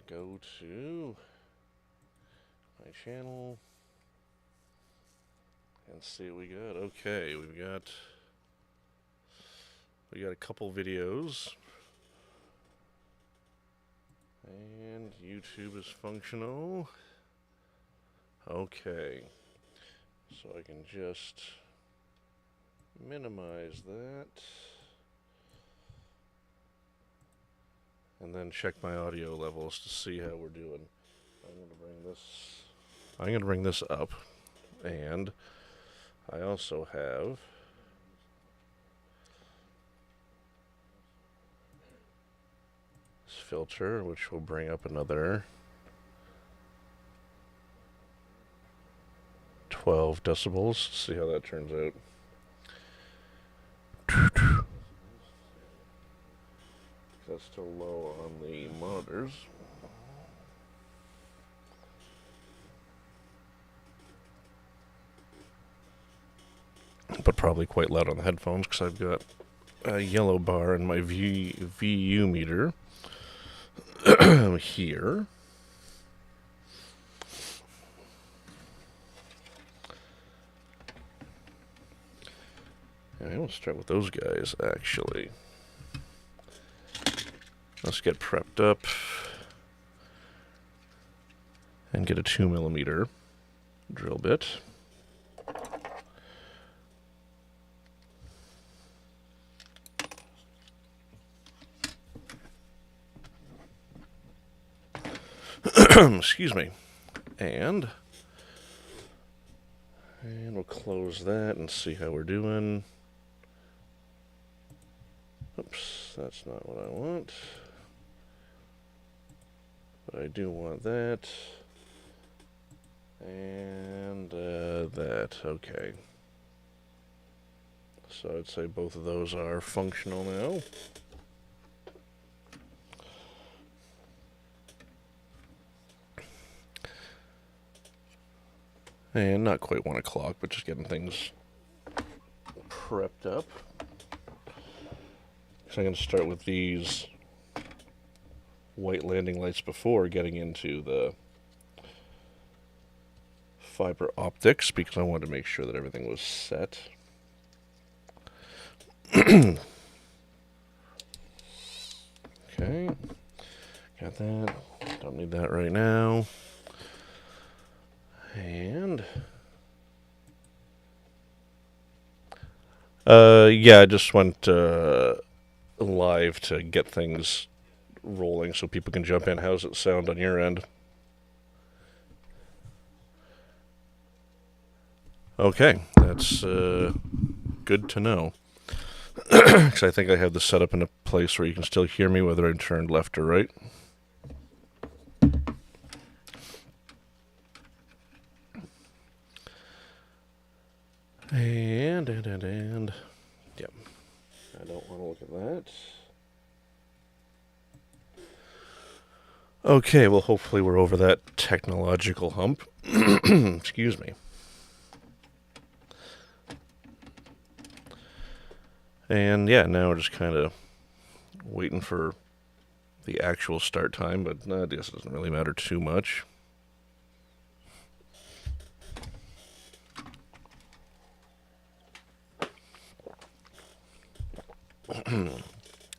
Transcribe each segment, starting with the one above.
go to my channel and see what we got. Okay, we got a couple videos, and YouTube is functional. Okay, so I can just minimize that and then check my audio levels to see how we're doing. I'm going to bring this up, and I also have this filter, which will bring up another 12 decibels. See how that turns out. That's still low on the monitors. But probably quite loud on the headphones because I've got a yellow bar in my VU meter here. And we'll start with those guys, actually. Let's get prepped up and get a 2mm drill bit. Excuse me. And we'll close that and see how we're doing. Oops, that's not what I want. But I do want that. And that. Okay. So I'd say both of those are functional now. And not quite 1 o'clock, but just getting things prepped up. So I'm going to start with these white landing lights before getting into the fiber optics, because I wanted to make sure that everything was set. Okay, got that. Don't need that right now. And yeah, I just went live to get things rolling so people can jump in. How's it sound on your end? Okay, that's good to know. Because I think I have this set up in a place where you can still hear me whether I'm turned left or right. And yep. I don't want to look at that. Okay, well, hopefully we're over that technological hump. Excuse me. And yeah, now we're just kind of waiting for the actual start time, but I guess it doesn't really matter too much.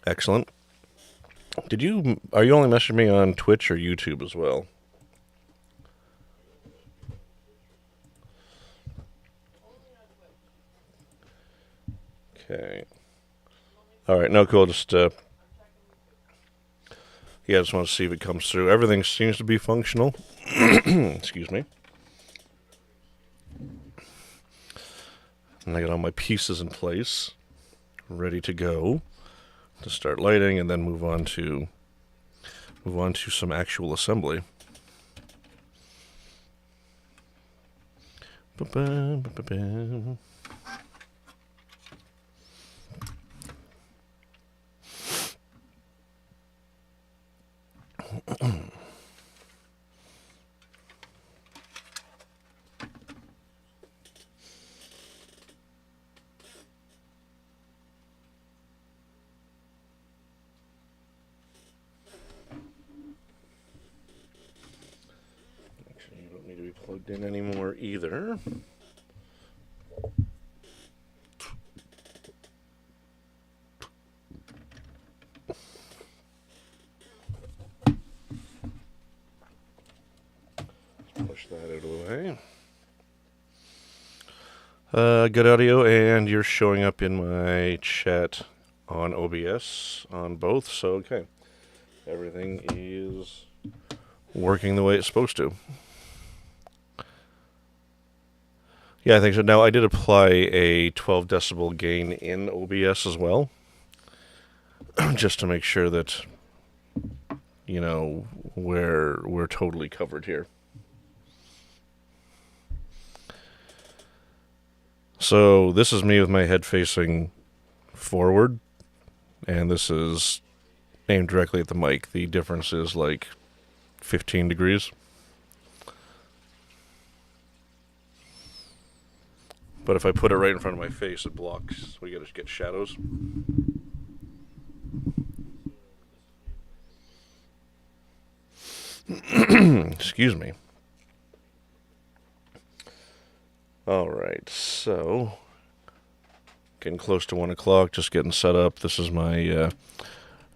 Excellent. Are you only messaging me on Twitch or YouTube as well? Okay. Alright, no, cool, just, yeah, I just want to see if it comes through. Everything seems to be functional. Excuse me. And I got all my pieces in place, ready to go, to start lighting, and then move on to some actual assembly. Ba-ba-ba-ba-ba. plugged in anymore either. Push that out of the way. Good audio, and you're showing up in my chat on OBS on both, so okay. Everything is working the way it's supposed to. Yeah, I think so. Now, I did apply a 12 decibel gain in OBS as well, just to make sure that, you know, we're totally covered here. So this is me with my head facing forward, and this is aimed directly at the mic. The difference is like 15 degrees. But if I put it right in front of my face, it blocks. We gotta get shadows. Excuse me. Alright, so getting close to 1 o'clock, just getting set up. This is my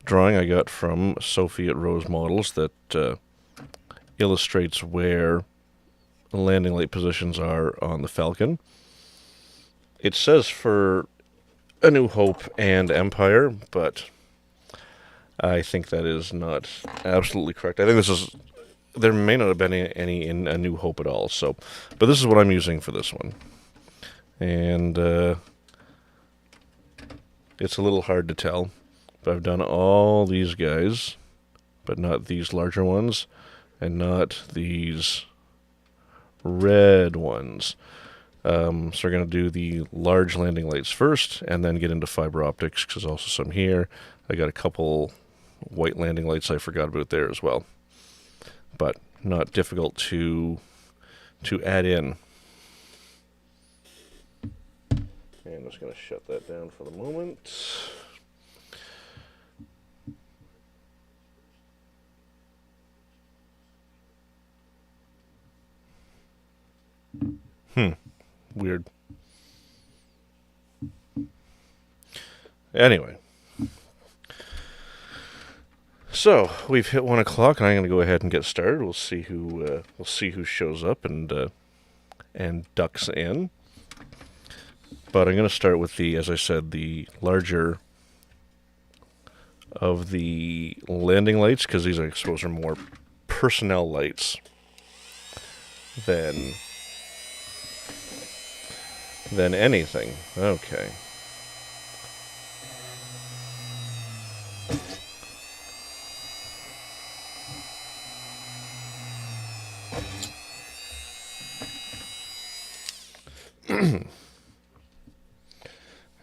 drawing I got from Sophie at Rose Models that illustrates where the landing light positions are on the Falcon. It says for A New Hope and Empire, but I think that is not absolutely correct. I think this is... There may not have been any in A New Hope at all, so... But this is what I'm using for this one. And it's a little hard to tell. But I've done all these guys, but not these larger ones, and not these red ones. So we're going to do the large landing lights first, and then get into fiber optics, because there's also some here. I got a couple white landing lights I forgot about there as well. But not difficult to add in. And I'm just going to shut that down for the moment. Weird. Anyway. So, we've hit 1 o'clock, and I'm going to go ahead and get started. We'll see who shows up and ducks in. But I'm going to start with the, as I said, the larger of the landing lights, because these, I suppose, are more personnel lights than anything. Okay.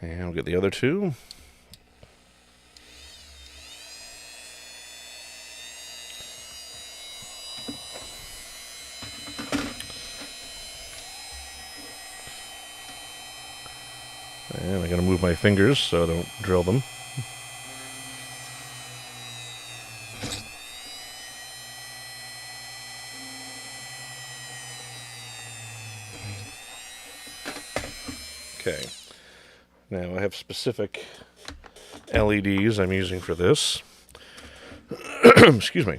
And we'll get the other two. And I gotta move my fingers so I don't drill them. Okay. Now I have specific LEDs I'm using for this. Excuse me.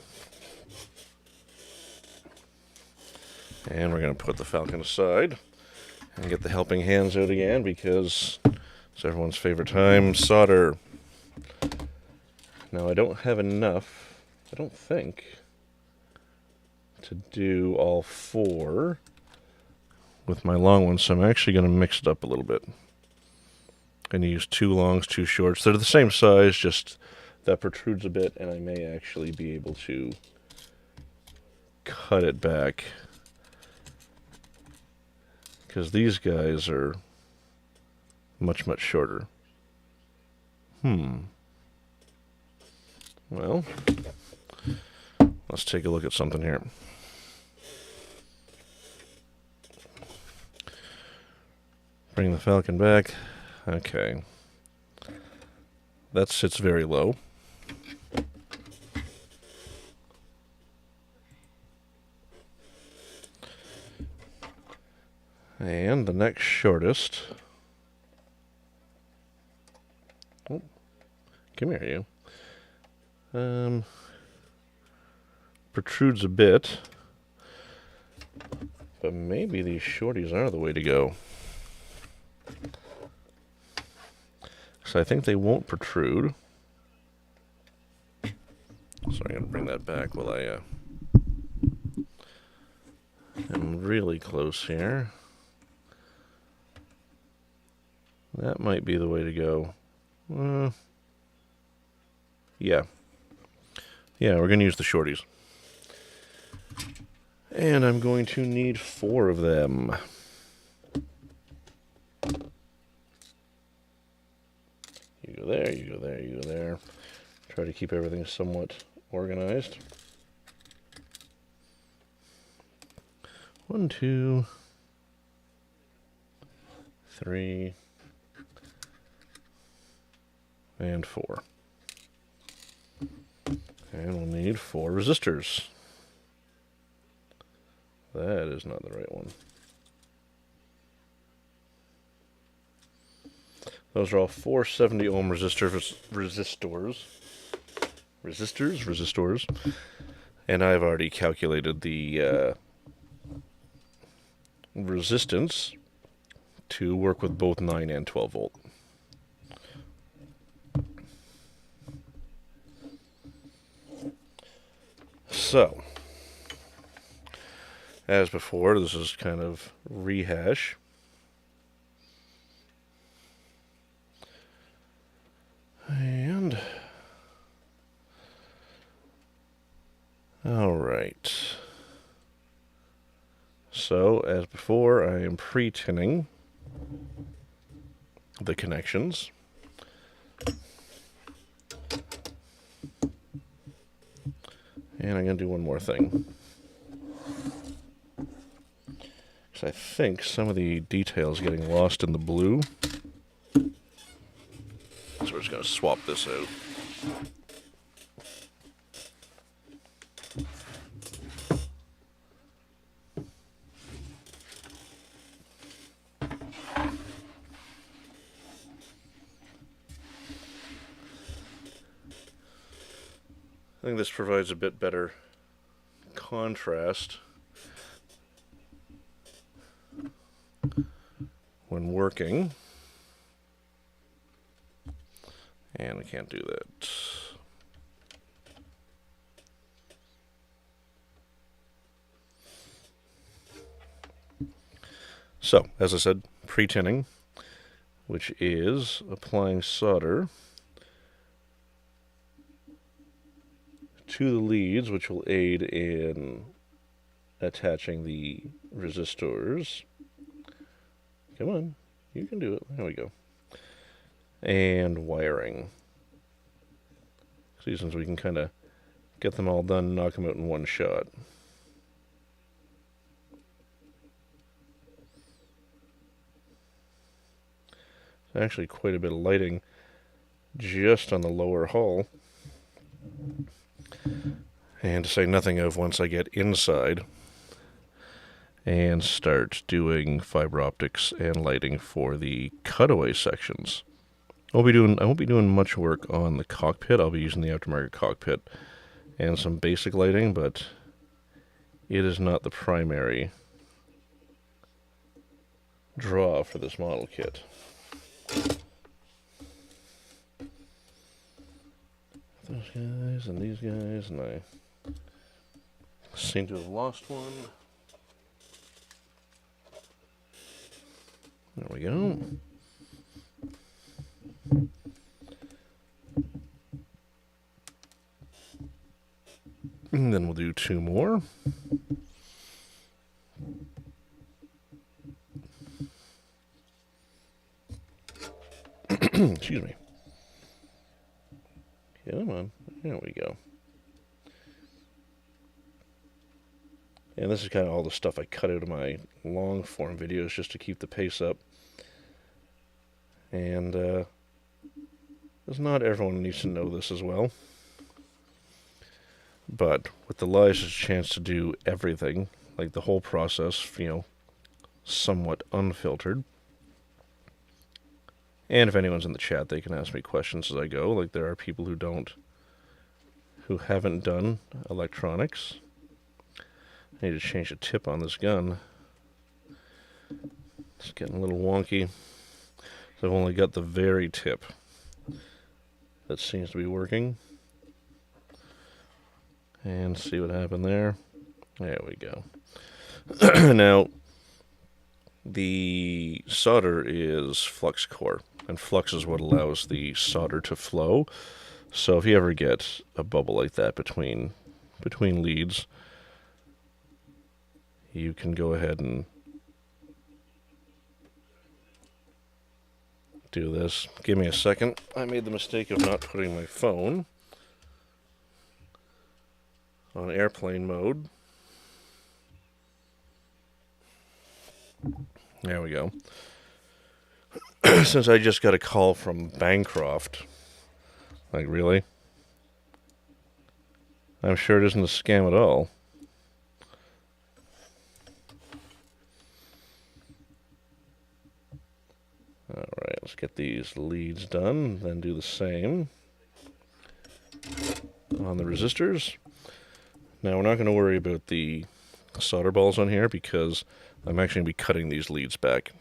And we're going to put the Falcon aside and get the helping hands out again, because it's everyone's favorite time, solder. Now I don't have enough, I don't think, to do all four with my long ones, so I'm actually going to mix it up a little bit. I'm going to use 2 longs, 2 shorts. They're the same size, just that protrudes a bit, and I may actually be able to cut it back, because these guys are much, much shorter. Well, let's take a look at something here. Bring the Falcon back. Okay. That sits very low. And the next shortest... Oh, come here, you. Protrudes a bit. But maybe these shorties are the way to go. So I think they won't protrude. So I'm going to bring that back while I am really close here. That might be the way to go. Yeah. Yeah, we're going to use the shorties. And I'm going to need 4 of them. You go there, you go there, you go there. Try to keep everything somewhat organized. 1, 2, 3, and 4. And we'll need 4 resistors. That is not the right one. Those are all 470 ohm resistors. And I've already calculated the resistance to work with both 9 and 12 volt. So, as before, this is kind of rehash. And all right. So, as before, I am pre-tinning the connections. And I'm going to do one more thing. Because I think some of the details getting lost in the blue. So we're just going to swap this out. I think this provides a bit better contrast when working. And we can't do that. So, as I said, pre-tinning, which is applying solder to the leads, which will aid in attaching the resistors. Come on, you can do it. There we go. And wiring. See, since we can kind of get them all done, knock them out in one shot. There's actually quite a bit of lighting just on the lower hull. And to say nothing of once I get inside and start doing fiber optics and lighting for the cutaway sections. I won't be doing much work on the cockpit. I'll be using the aftermarket cockpit and some basic lighting, but it is not the primary draw for this model kit. Those guys and these guys, and I seem to have lost one. There we go. And then we'll do 2 more. Excuse me. Come on. There we go. And this is kind of all the stuff I cut out of my long form videos just to keep the pace up. And because not everyone needs to know this as well. But with the license chance to do everything, like the whole process, you know, somewhat unfiltered. And if anyone's in the chat, they can ask me questions as I go. Like, there are people who haven't done electronics. I need to change the tip on this gun. It's getting a little wonky. So I've only got the very tip that seems to be working. And see what happened there. There we go. Now, the solder is flux core, and flux is what allows the solder to flow. So if you ever get a bubble like that between leads, you can go ahead and do this. Give me a second. I made the mistake of not putting my phone on airplane mode. There we go. Since I just got a call from Bancroft. Like, really? I'm sure it isn't a scam at all. Alright, let's get these leads done, then do the same on the resistors. Now, we're not going to worry about the solder balls on here because I'm actually going to be cutting these leads back.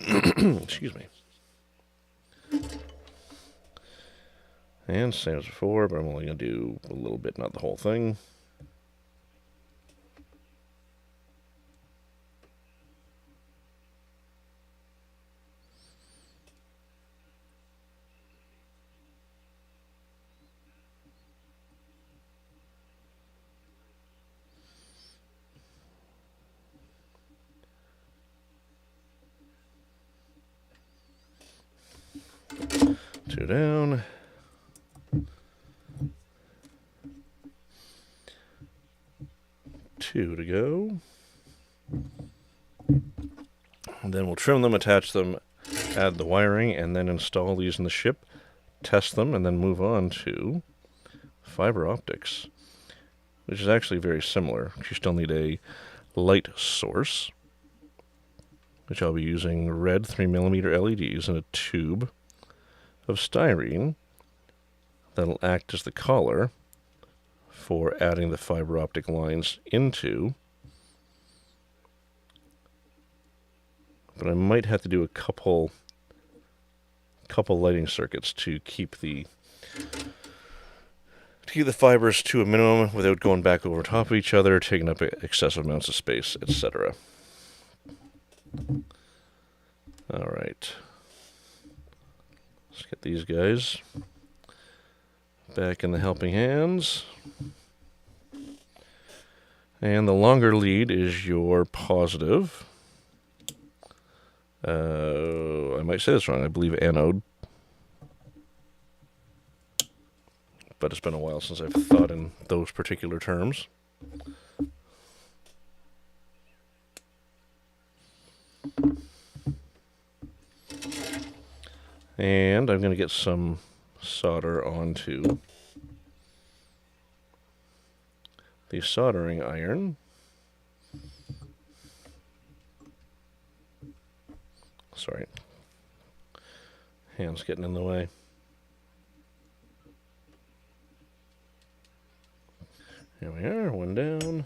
Excuse me. And same as before, but I'm only going to do a little bit, not the whole thing. Two down. Two to go. And then we'll trim them, attach them, add the wiring, and then install these in the ship, test them, and then move on to fiber optics, which is actually very similar. You still need a light source, which I'll be using red 3mm LEDs in a tube of styrene that'll act as the collar for adding the fiber optic lines into. But I might have to do a couple lighting circuits to keep the fibers to a minimum without going back over top of each other, taking up excessive amounts of space, etc. All right. Let's get these guys back in the helping hands. And the longer lead is your positive. I might say this wrong. I believe anode. But it's been a while since I've thought in those particular terms. And I'm going to get some solder onto the soldering iron. Sorry. Hands getting in the way. Here we are, one down.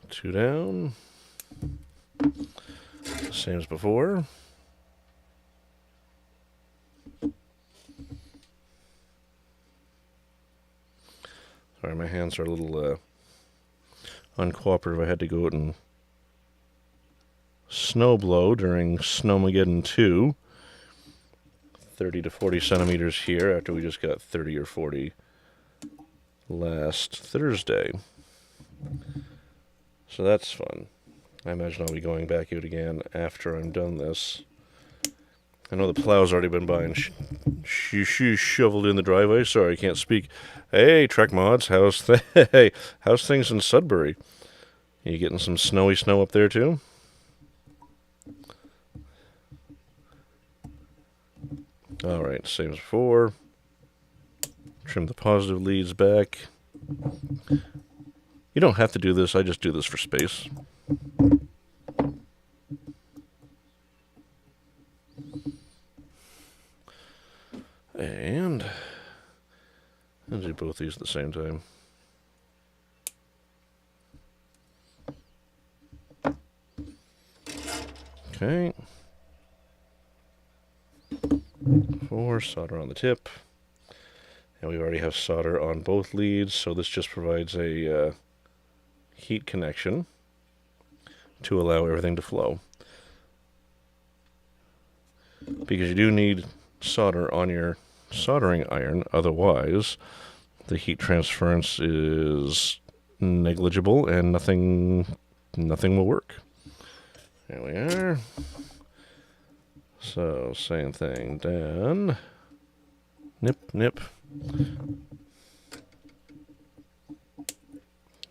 Two down. Same as before. Sorry, my hands are a little uncooperative. I had to go out and snow blow during Snowmageddon 2. 30 to 40 centimeters here after we just got 30 or 40 last Thursday. So that's fun. I imagine I'll be going back out again after I'm done this. I know the plow's already been by and shoveled in the driveway. Sorry, I can't speak. Hey, Trek Mods, how's things in Sudbury? You getting some snowy snow up there too? Alright, same as before. Trim the positive leads back. You don't have to do this, I just do this for space. And I'll do both these at the same time. Okay. 4, solder on the tip. And we already have solder on both leads, so this just provides a heat connection to allow everything to flow. Because you do need solder on your soldering iron, otherwise the heat transference is negligible and nothing will work. There we are. So, same thing, down, nip, nip,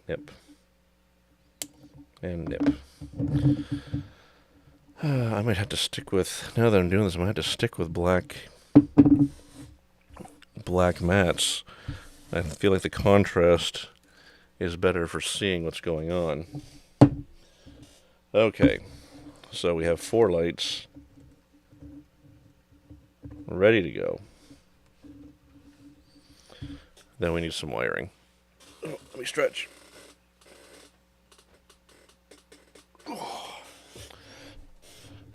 nip, and nip. I might have to stick with, now that I'm doing this, I might have to stick with black mats. I feel like the contrast is better for seeing what's going on. Okay, so we have 4 lights ready to go. Then we need some wiring. Oh, let me stretch. Oh.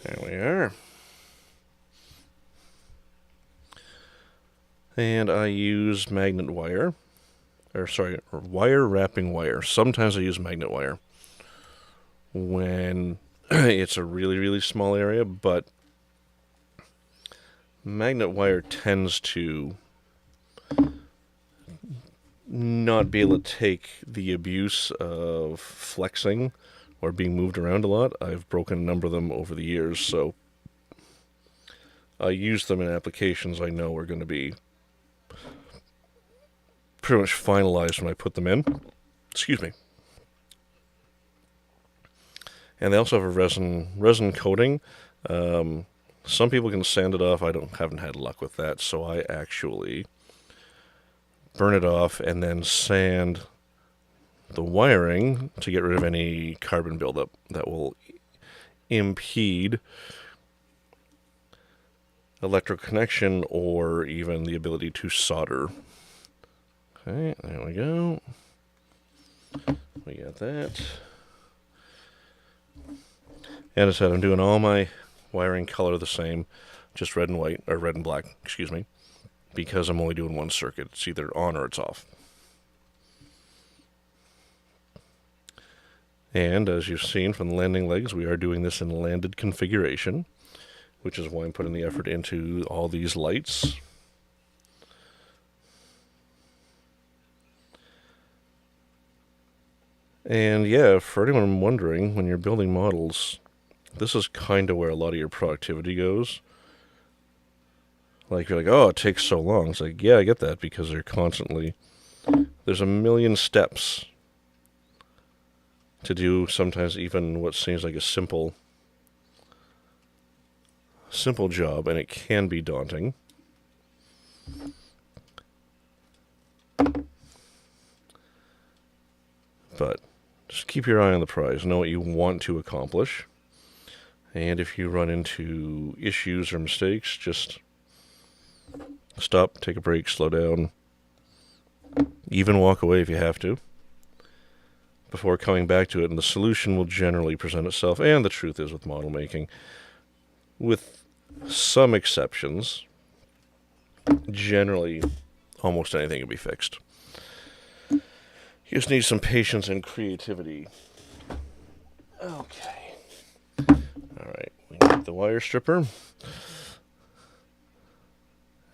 There we are. And I use magnet wire. Wire wrapping wire. Sometimes I use magnet wire when it's a really, really small area, but magnet wire tends to not be able to take the abuse of flexing or being moved around a lot. I've broken a number of them over the years, so I use them in applications I know are going to be pretty much finalized when I put them in. Excuse me. And they also have a resin coating. Some people can sand it off. I haven't had luck with that, so I actually burn it off and then sand the wiring to get rid of any carbon buildup that will impede electrical connection or even the ability to solder. Okay, there we go. We got that. And as I said, I'm doing all my wiring color the same, just red and white, or red and black, excuse me, because I'm only doing one circuit. It's either on or it's off. And as you've seen from the landing legs, we are doing this in landed configuration, which is why I'm putting the effort into all these lights. And yeah, for anyone wondering, when you're building models, this is kind of where a lot of your productivity goes. Like, you're like, oh, it takes so long. It's like, yeah, I get that, because there's a million steps to do sometimes even what seems like a simple job, and it can be daunting. But just keep your eye on the prize. Know what you want to accomplish. And if you run into issues or mistakes, just stop, take a break, slow down, even walk away if you have to, before coming back to it, and the solution will generally present itself. And the truth is, with model making, with some exceptions, generally almost anything can be fixed. You just need some patience and creativity. Okay. Alright, we need the wire stripper.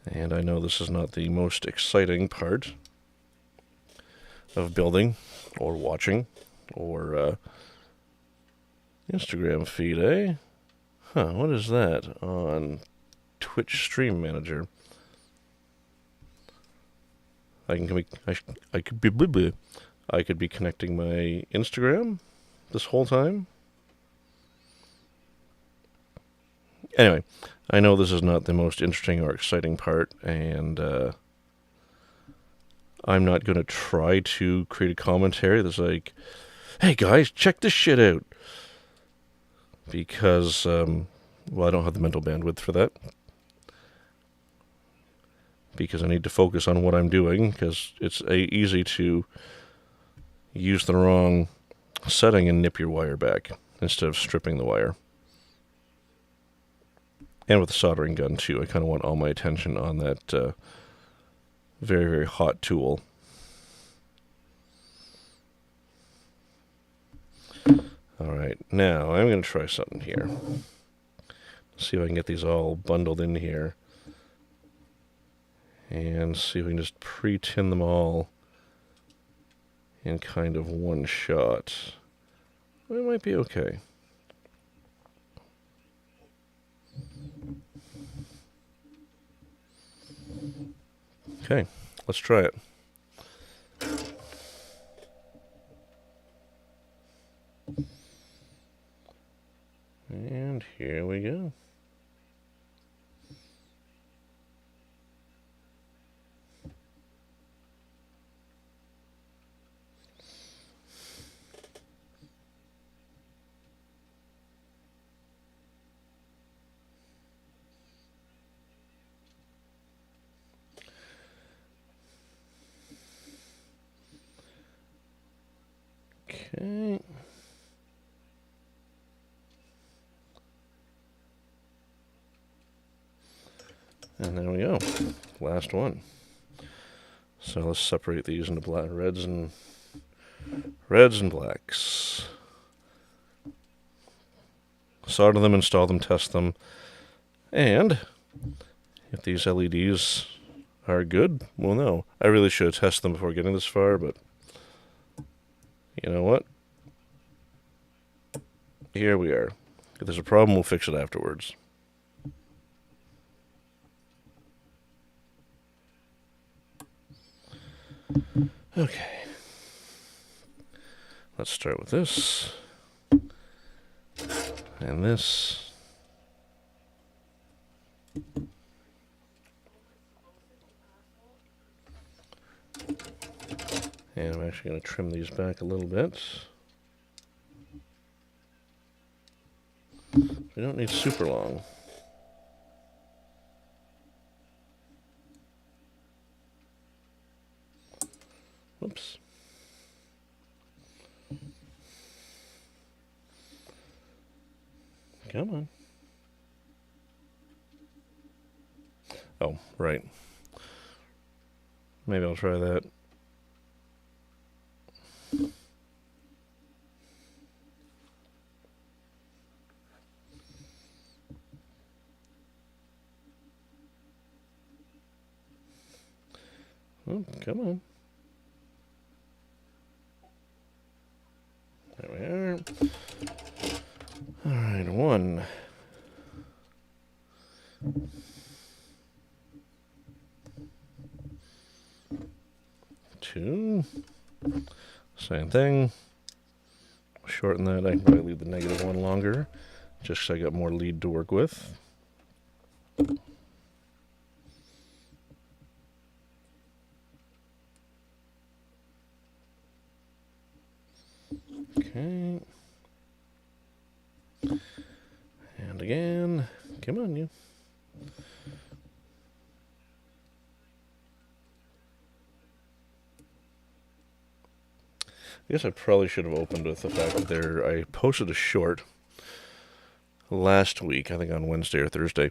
And I know this is not the most exciting part of building or watching or Instagram feed, eh? Huh, what is that on Twitch Stream Manager? I could be connecting my Instagram this whole time? Anyway, I know this is not the most interesting or exciting part, and I'm not going to try to create a commentary that's like, hey guys, check this shit out. Because, well, I don't have the mental bandwidth for that. Because I need to focus on what I'm doing, because it's easy to use the wrong setting and nip your wire back instead of stripping the wire. And with the soldering gun too, I kind of want all my attention on that very, very hot tool. Alright, now I'm going to try something here. See if I can get these all bundled in here. And see if we can just pre-tin them all in kind of one shot. It might be okay. Okay, let's try it. And here we go. Okay. And there we go. Last one. So let's separate these into reds and blacks. Solder them, install them, test them. And if these LEDs are good, well, no. I really should have tested them before getting this far, but you know what? Here we are. If there's a problem, we'll fix it afterwards. Okay. Let's start with this. And this. And I'm actually going to trim these back a little bit. We don't need super long. Whoops. Come on. Oh, right. Maybe I'll try that. Oh, come on. There we are. Alright, 1. 2. Same thing. Shorten that. I can probably leave the -1 longer, just so I got more lead to work with. Okay. And again. Come on, you. I guess I probably should have opened with the fact that I posted a short last week, I think on Wednesday or Thursday,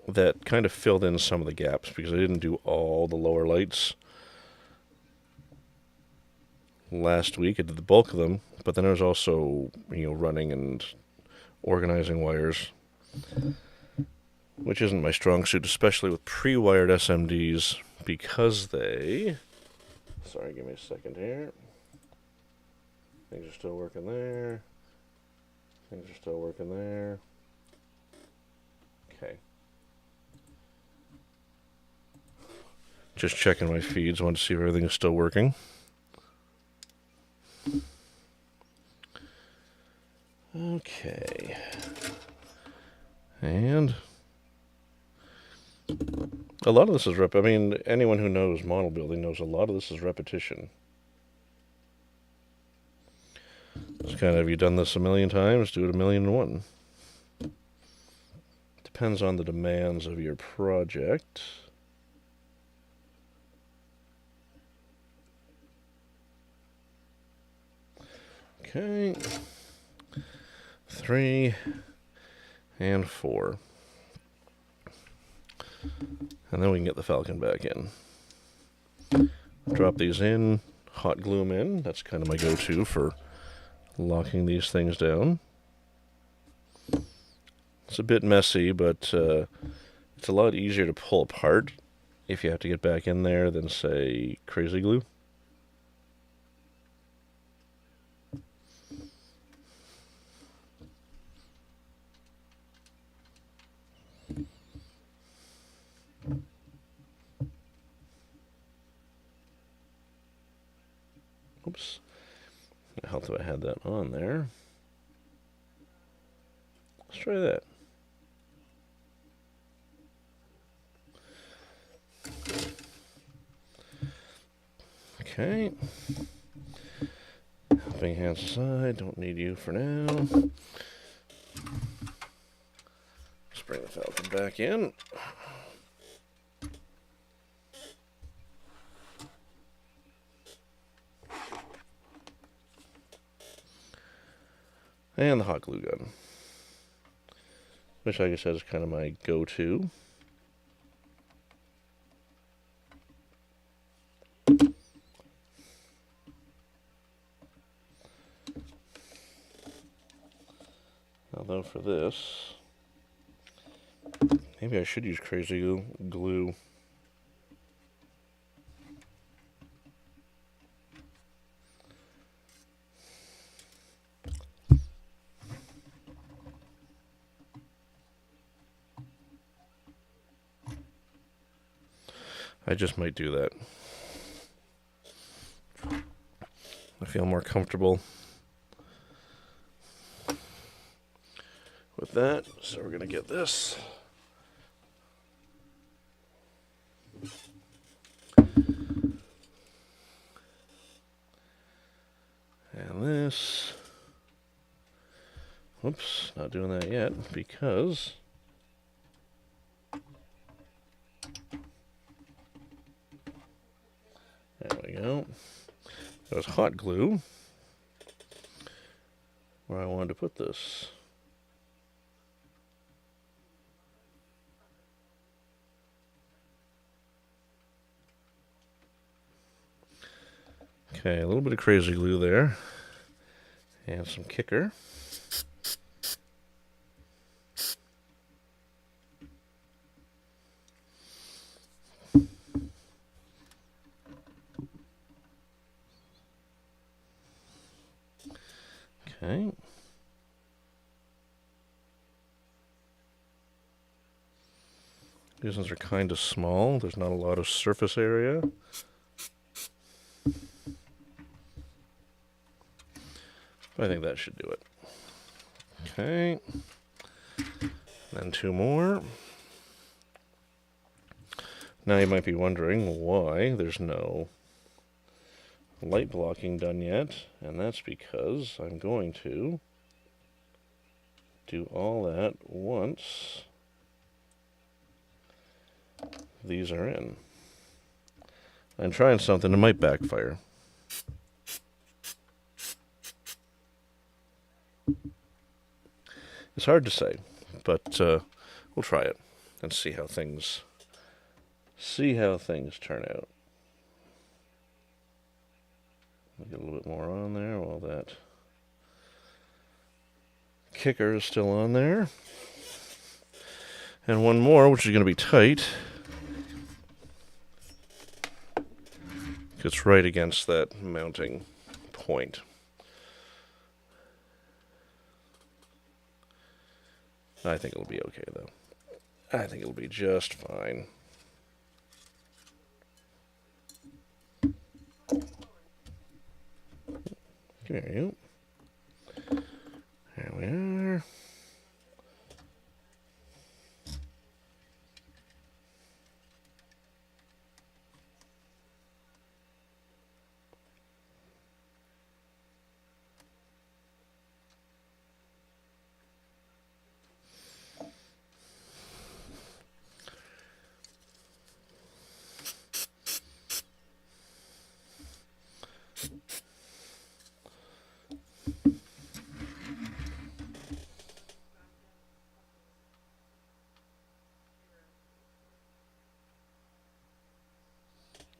that kind of filled in some of the gaps because I didn't do all the lower lights last week. I did the bulk of them, but then I was also, running and organizing wires, which isn't my strong suit, especially with pre-wired SMDs, because they... Sorry, give me a second here. Things are still working there. Things are still working there. Okay. Just checking my feeds. Want to see if everything is still working. Okay. And a lot of this is I mean, anyone who knows model building knows a lot of this is repetition. It's kind of, you've done this a million times, do it 1,000,001. Depends on the demands of your project. Okay. 3 and 4. And then we can get the Falcon back in. Drop these in, hot glue them in. That's kind of my go-to for locking these things down. It's a bit messy, but it's a lot easier to pull apart if you have to get back in there than, say, crazy glue. Oops. It helped if I had that on there. Let's try that. Okay. Helping hands aside. Don't need you for now. Let's bring the Falcon back in. And the hot glue gun, which, like I said, is kind of my go-to. Although for this, maybe I should use crazy glue. I just might do that. I feel more comfortable with that. So we're going to get this. And this. Whoops, not doing that yet because there we go. That was hot glue where I wanted to put this. Okay, a little bit of crazy glue there. And some kicker. Okay. These ones are kind of small. There's not a lot of surface area. I think that should do it. Okay. Then 2 more. Now you might be wondering why there's no light blocking done yet, and that's because I'm going to do all that once these are in. I'm trying something that might backfire. It's hard to say, but we'll try it and see how things turn out. Get a little bit more on there while that kicker is still on there. And one more, which is going to be tight. It's right against that mounting point. I think it'll be okay, though. I think it'll be just fine. Come here, you. There we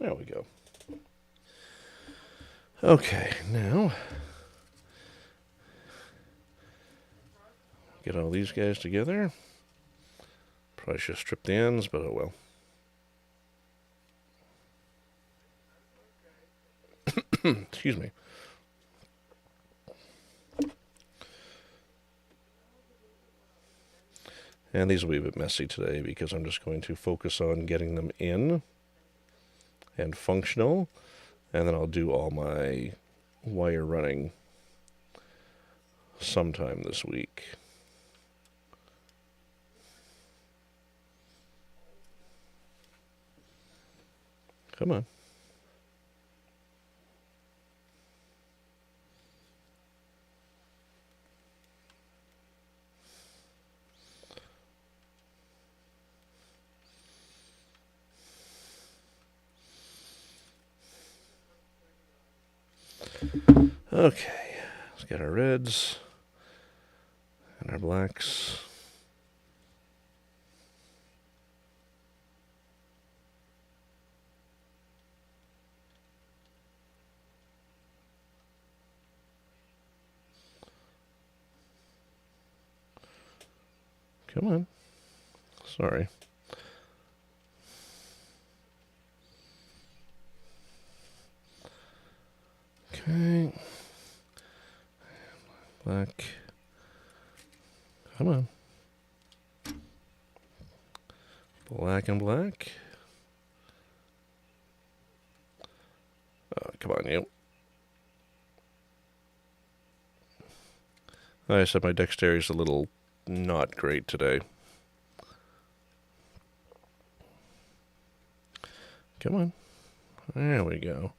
There we go. Okay, now get all these guys together. Probably should strip the ends, but oh well. Excuse me. And these will be a bit messy today because I'm just going to focus on getting them in and functional, and then I'll do all my wire running sometime this week. Come on. Okay, let's get our reds and our blacks. Come on. Sorry. Okay. Black. Come on. Black and black. Come on, you. I said my dexterity is a little not great today. Come on. There we go.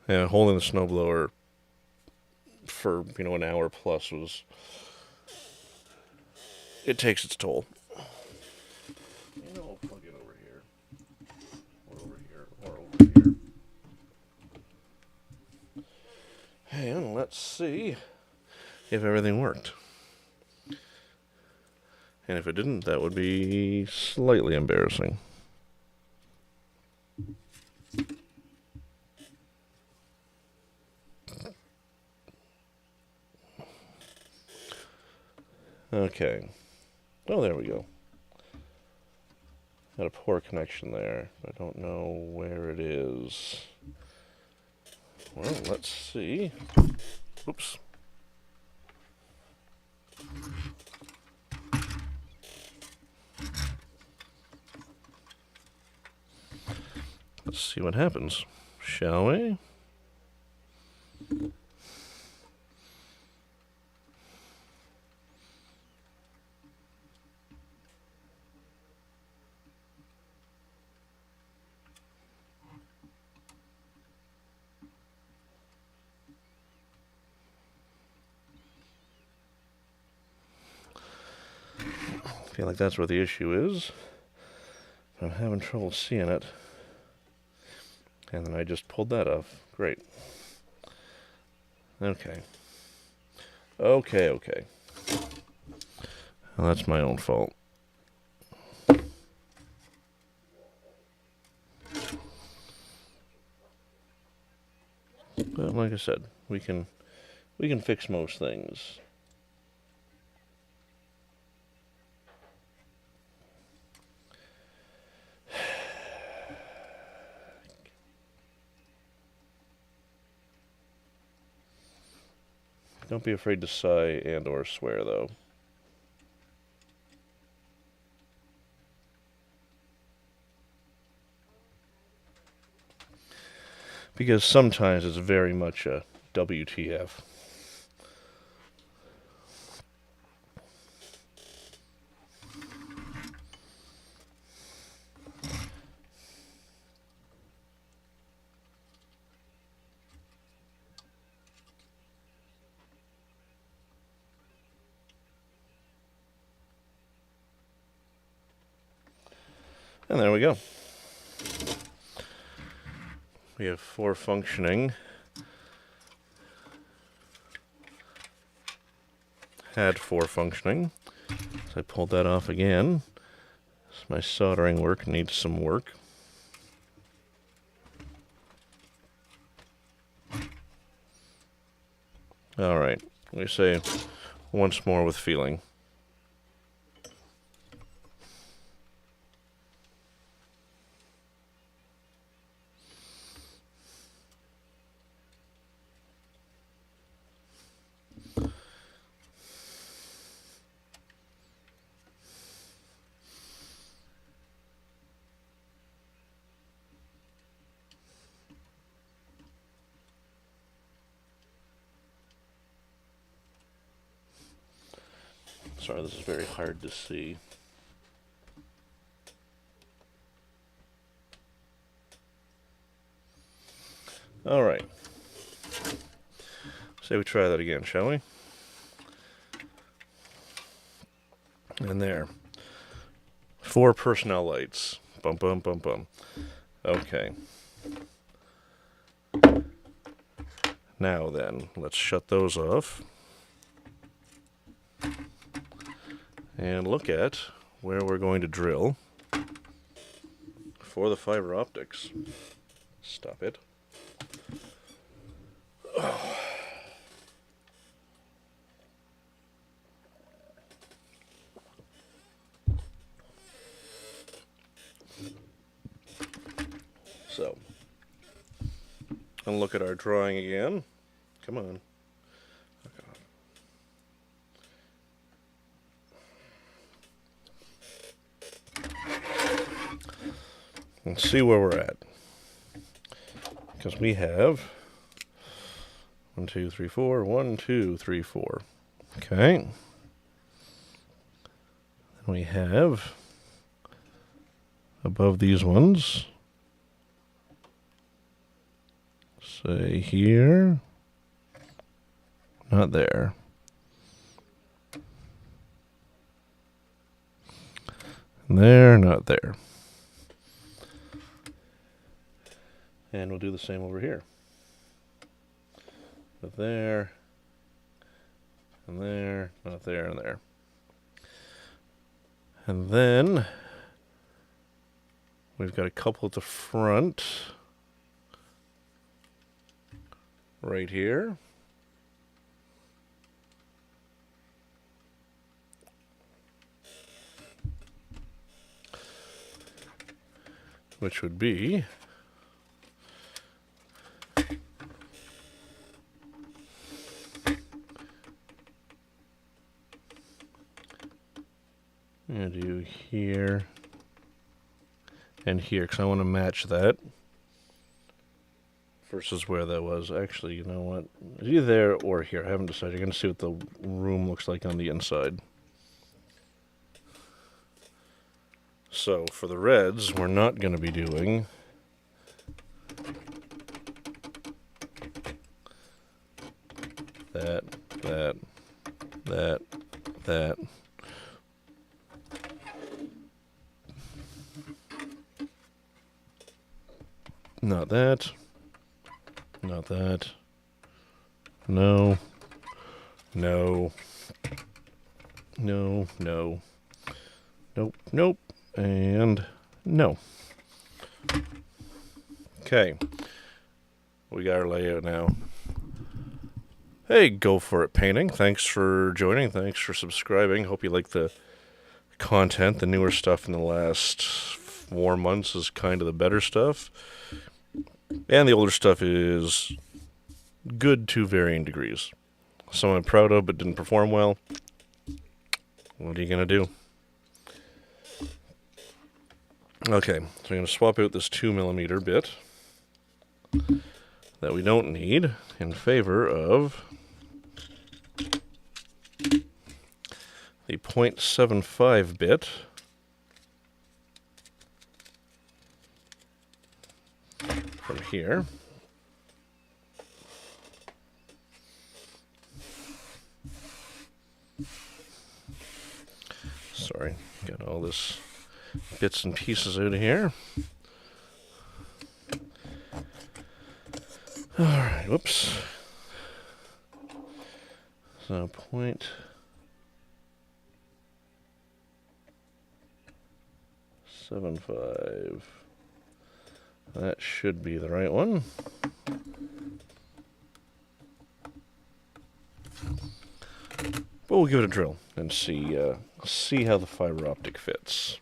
Yeah, holding the snowblower for, an hour plus was... It takes its toll. I'll plug it over here. Or over here. Or over here. And let's see if everything worked. And if it didn't, that would be slightly embarrassing. Okay. Oh, there we go. Got a poor connection there. I don't know where it is. Well, let's see. Oops. Let's see what happens, shall we? I feel like that's where the issue is. I'm having trouble seeing it. And then I just pulled that off. Great. Okay. Okay. Well, that's my own fault. But like I said, we can fix most things. Don't be afraid to sigh and or swear, though. Because sometimes it's very much a WTF. And there we go. We have 4 functioning. Had 4 functioning. So I pulled that off again. My soldering work needs some work. Alright, we say once more with feeling. Sorry, this is very hard to see. Alright. Say we try that again, shall we? And there. 4 personnel lights. Bum, bum, bum, bum. Okay. Now then, let's shut those off. And look at where we're going to drill for the fiber optics. Stop it. Oh. So, and look at our drawing again. Come on. And see where we're at. Because we have 1, 2, 3, 4. 1, 2, 3, 4. Okay. Then we have above these ones, say here, not there. And there, not there. And we'll do the same over here. But there, and there, not there, and there. And then we've got a couple at the front, right here. Which would be I'm going to do here and here, because I want to match that versus where that was. Actually, you know what? It's either there or here. I haven't decided. I'm going to see what the room looks like on the inside. So, for the reds, we're not going to be doing that. Not that. Not that. No. No. No. No. Nope. Nope. And no. Okay. We got our layout now. Hey, go for it painting. Thanks for joining. Thanks for subscribing. Hope you like the content. The newer stuff in the last 4 months is kind of the better stuff. And the older stuff is good to varying degrees. Some I'm proud of but didn't perform well. What are you going to do? Okay, so I'm going to swap out this 2mm bit that we don't need in favor of the 0.75 bit from here. Sorry, got all this bits and pieces out of here. Alright, whoops. So .75. That should be the right one. But we'll give it a drill and see how the fiber optic fits.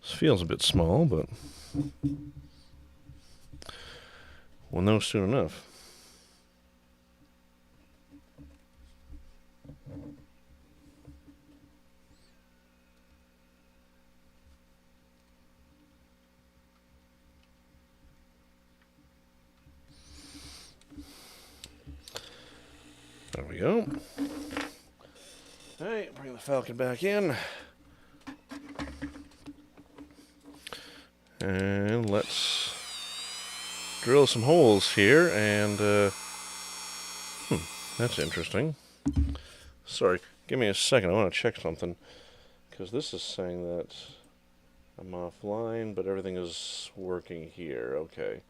This feels a bit small, but we'll know soon enough. There we go. Alright, bring the Falcon back in. And let's drill some holes here, and that's interesting. Sorry, give me a second, I want to check something, because this is saying that I'm offline, but everything is working here. Okay.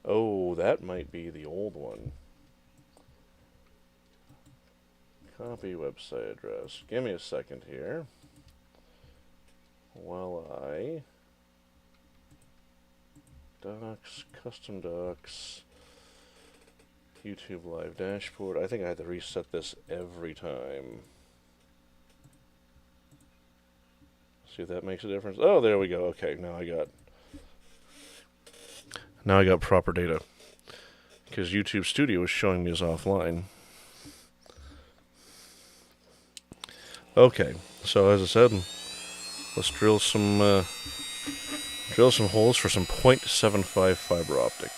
Oh, that might be the old one. Copy website address. Give me a second here while I docs, custom docs, YouTube live dashboard. I think I had to reset this every time. See if that makes a difference. Oh, there we go. Okay, now I got proper data, because YouTube Studio is showing me as offline. Okay, so as I said, let's drill some holes for some .75 fiber optic.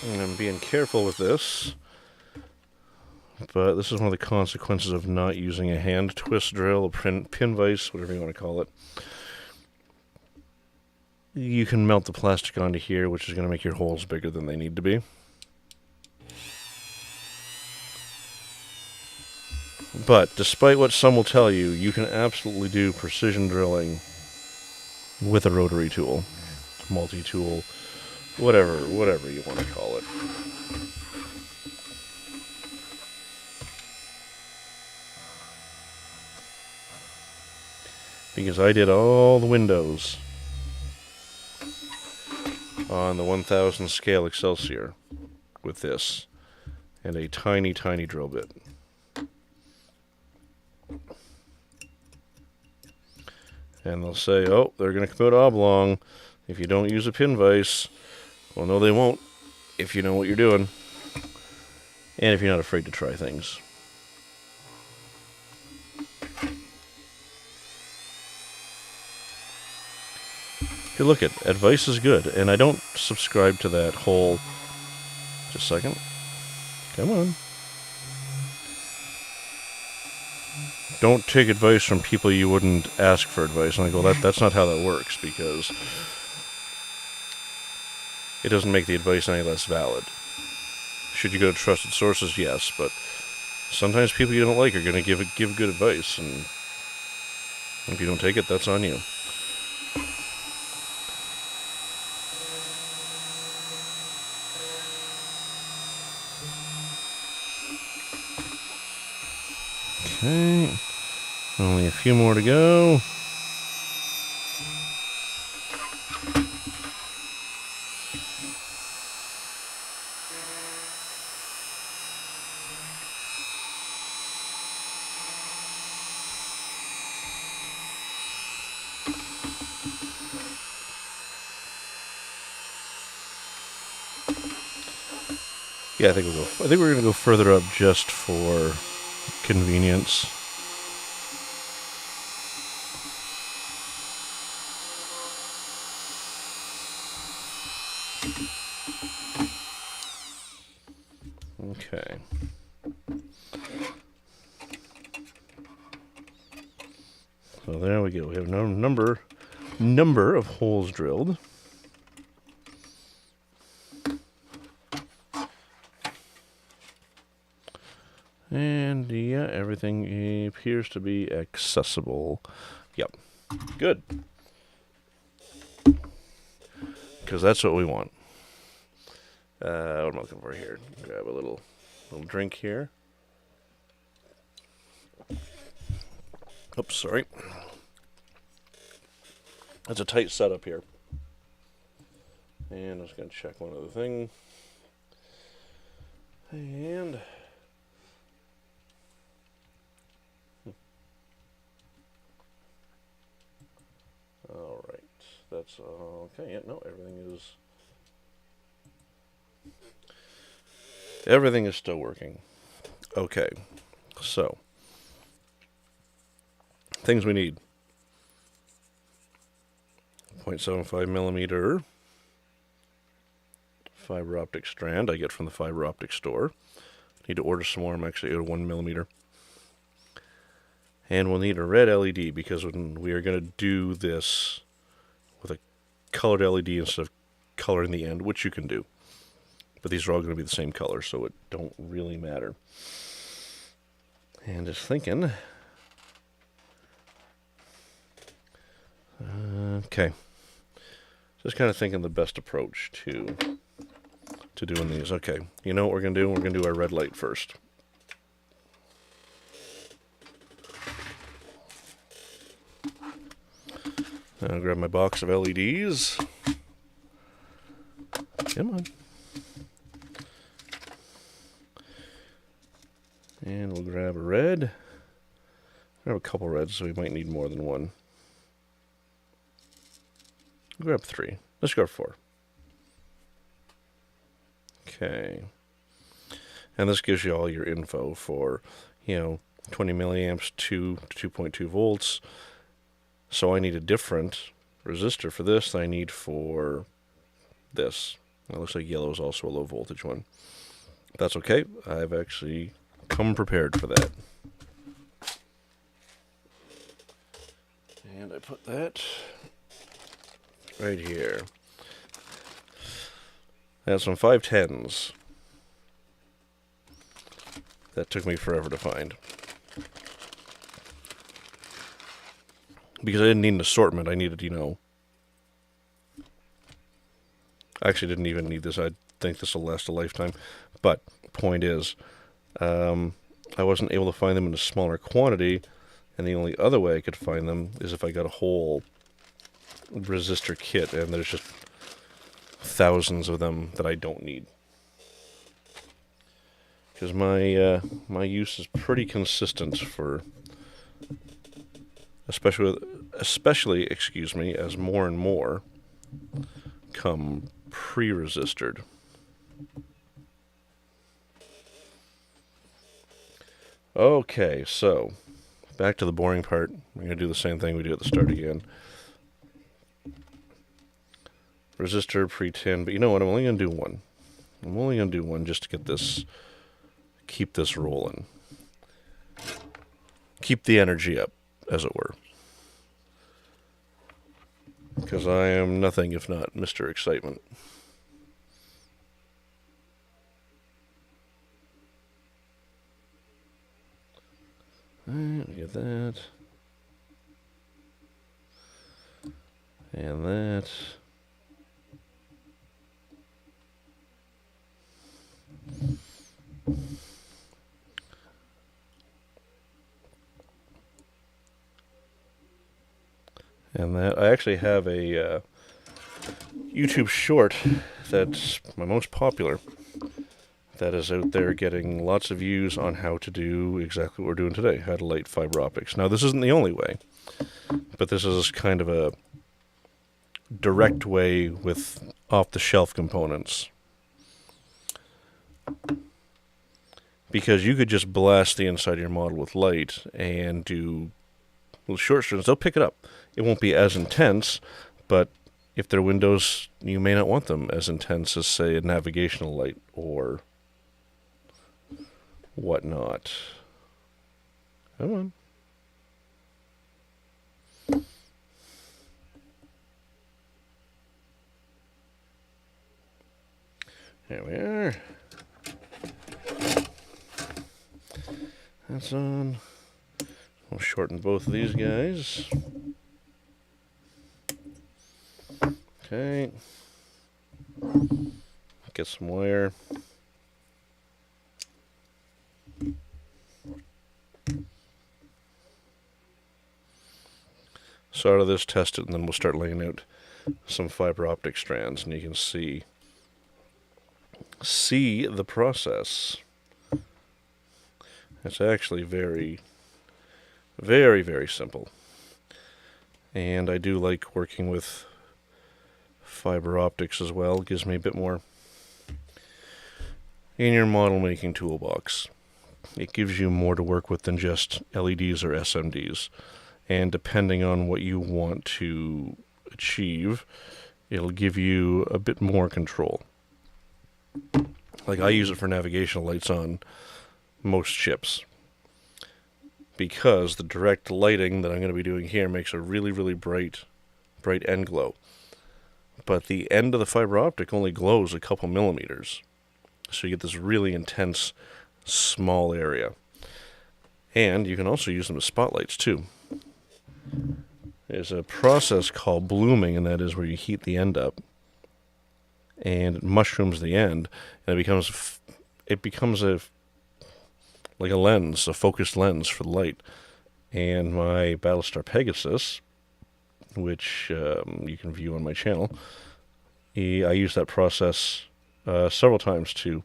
And I'm being careful with this, but this is one of the consequences of not using a hand twist drill, a pin vise, whatever you want to call it. You can melt the plastic onto here, which is going to make your holes bigger than they need to be. But despite what some will tell you, you can absolutely do precision drilling with a rotary tool, multi-tool, whatever you want to call it. Because I did all the windows on the 1000 scale Excelsior with this and a tiny, tiny drill bit. And they'll say, oh, they're going to come out oblong if you don't use a pin vise. Well, no, they won't if you know what you're doing and if you're not afraid to try things. Good look at advice is good, and I don't subscribe to that whole. Just a second. Come on. Don't take advice from people you wouldn't ask for advice. And I go, that's not how that works, because it doesn't make the advice any less valid. Should you go to trusted sources? Yes, but sometimes people you don't like are going to give good advice, and if you don't take it, that's on you. Okay, only a few more to go. Yeah, I think we're gonna go further up just for convenience. Okay. So there we go. We have no number of holes drilled. And yeah, everything appears to be accessible. Yep. Good. Because that's what we want. What am I looking for here? Grab a little drink here. Oops, sorry. That's a tight setup here. And I'm just going to check one other thing. And all right, that's okay. Yeah, no, everything is still working. Okay, so things we need: 0.75 millimeter fiber optic strand. I get from the fiber optic store. Need to order some more. I'm actually at 1 millimeter. And we'll need a red LED because when we are going to do this with a colored LED instead of coloring the end, which you can do. But these are all going to be the same color, so it don't really matter. And just thinking. Okay. Just kind of thinking the best approach to doing these. Okay, you know what we're going to do? We're going to do our red light first. I'll grab my box of LEDs. Come on. And we'll grab a red. Grab a couple reds, so we might need more than one. Grab 3. Let's grab 4. Okay. And this gives you all your info for, 20 milliamps to 2.2 volts. So I need a different resistor for this than I need for this. It looks like yellow is also a low voltage one. That's okay. I've actually come prepared for that. And I put that right here. That's some 510s. That took me forever to find. Because I didn't need an assortment. I needed, I actually didn't even need this. I think this will last a lifetime. But point is, I wasn't able to find them in a smaller quantity, and the only other way I could find them is if I got a whole resistor kit, and there's just thousands of them that I don't need. Because my use is pretty consistent for, especially, as more and more come pre-resistored. Okay, so back to the boring part. We're going to do the same thing we do at the start again. Resistor pre-tin, but you know what? I'm only going to do one. I'm only going to do one just to get this, keep this rolling. Keep the energy up, as it were. Because I am nothing if not Mr. Excitement. Alright, get that. And that. And that, I actually have a YouTube short that's my most popular that is out there getting lots of views on how to do exactly what we're doing today, how to light fiber optics. Now, this isn't the only way, but this is kind of a direct way with off-the-shelf components. Because you could just blast the inside of your model with light and do little short strands. They'll pick it up. It won't be as intense, but if they're windows, you may not want them as intense as, say, a navigational light or whatnot. Come on. There we are. That's on. We'll shorten both of these guys. Okay. Get some wire. So out of this, test it, and then we'll start laying out some fiber optic strands, and you can see the process. It's actually very, very, very simple. And I do like working with fiber optics as well. It gives me a bit more in your model making toolbox. It gives you more to work with than just LEDs or SMDs. And depending on what you want to achieve, it'll give you a bit more control. Like I use it for navigational lights on most ships, because the direct lighting that I'm going to be doing here makes a really, really bright end glow. But the end of the fiber optic only glows a couple millimeters. So you get this really intense, small area. And you can also use them as spotlights too. There's a process called blooming, and that is where you heat the end up, and it mushrooms the end, and it becomes like a lens, a focused lens for the light. And my Battlestar Pegasus, which you can view on my channel, I use that process several times to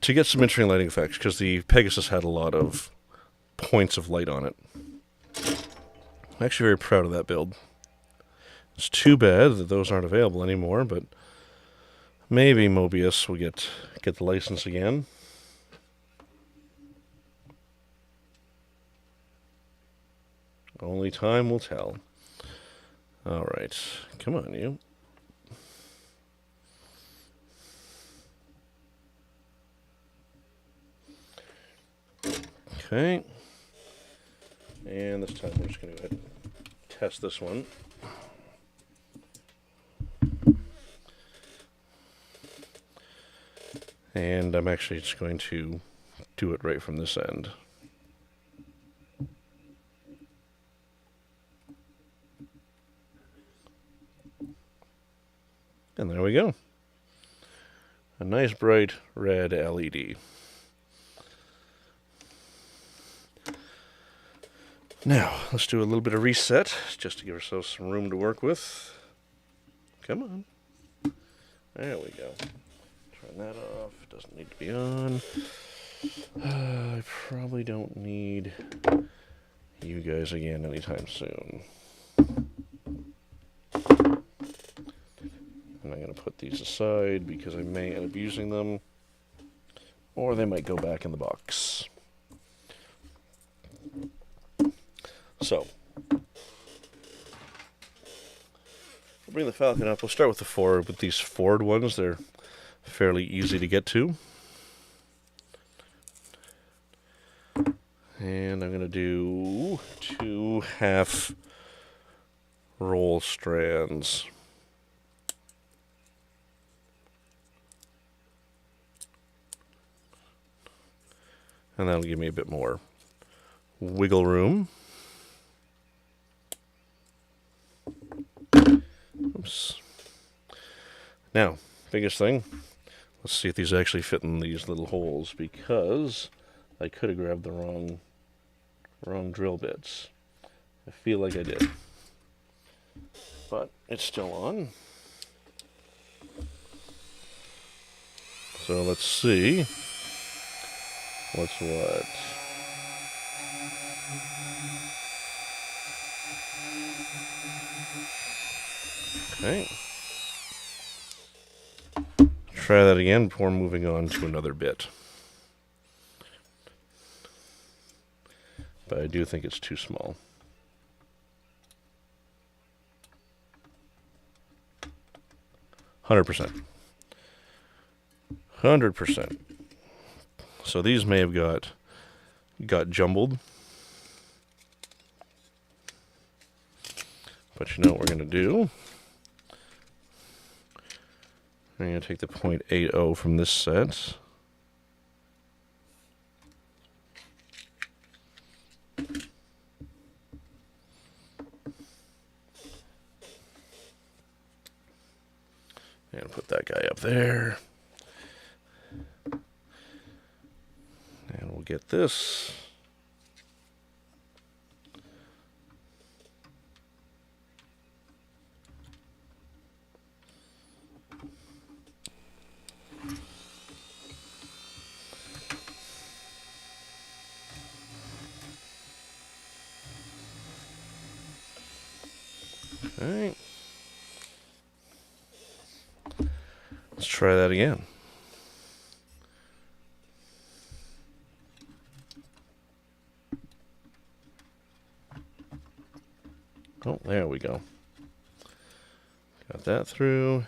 get some interesting lighting effects, because the Pegasus had a lot of points of light on it. I'm actually very proud of that build. It's too bad that those aren't available anymore, but maybe Mobius will get the license again. Only time will tell. Alright, come on, you. Okay. And this time we're just going to test this one. And I'm actually just going to do it right from this end. And there we go. A nice bright red LED. Now, let's do a little bit of reset, just to give ourselves some room to work with. Come on. There we go. Turn that off. Doesn't need to be on. I probably don't need you guys again anytime soon. And I'm going to put these aside because I may end up using them, or they might go back in the box. So, we'll bring the Falcon up. We'll start with these forward ones. They're fairly easy to get to. And I'm going to do 2 half roll strands. And that'll give me a bit more wiggle room. Oops. Now, biggest thing, let's see if these actually fit in these little holes, because I could have grabbed the wrong drill bits. I feel like I did. But it's still on. So let's see what's what. Okay. Try that again before moving on to another bit. But I do think it's too small. %. 100%. So these may have got jumbled. But you know what we're going to do? I'm going to take the .80 from this set. put that guy up there. And we'll get this. All right. Let's try that again. Oh, there we go. Got that through.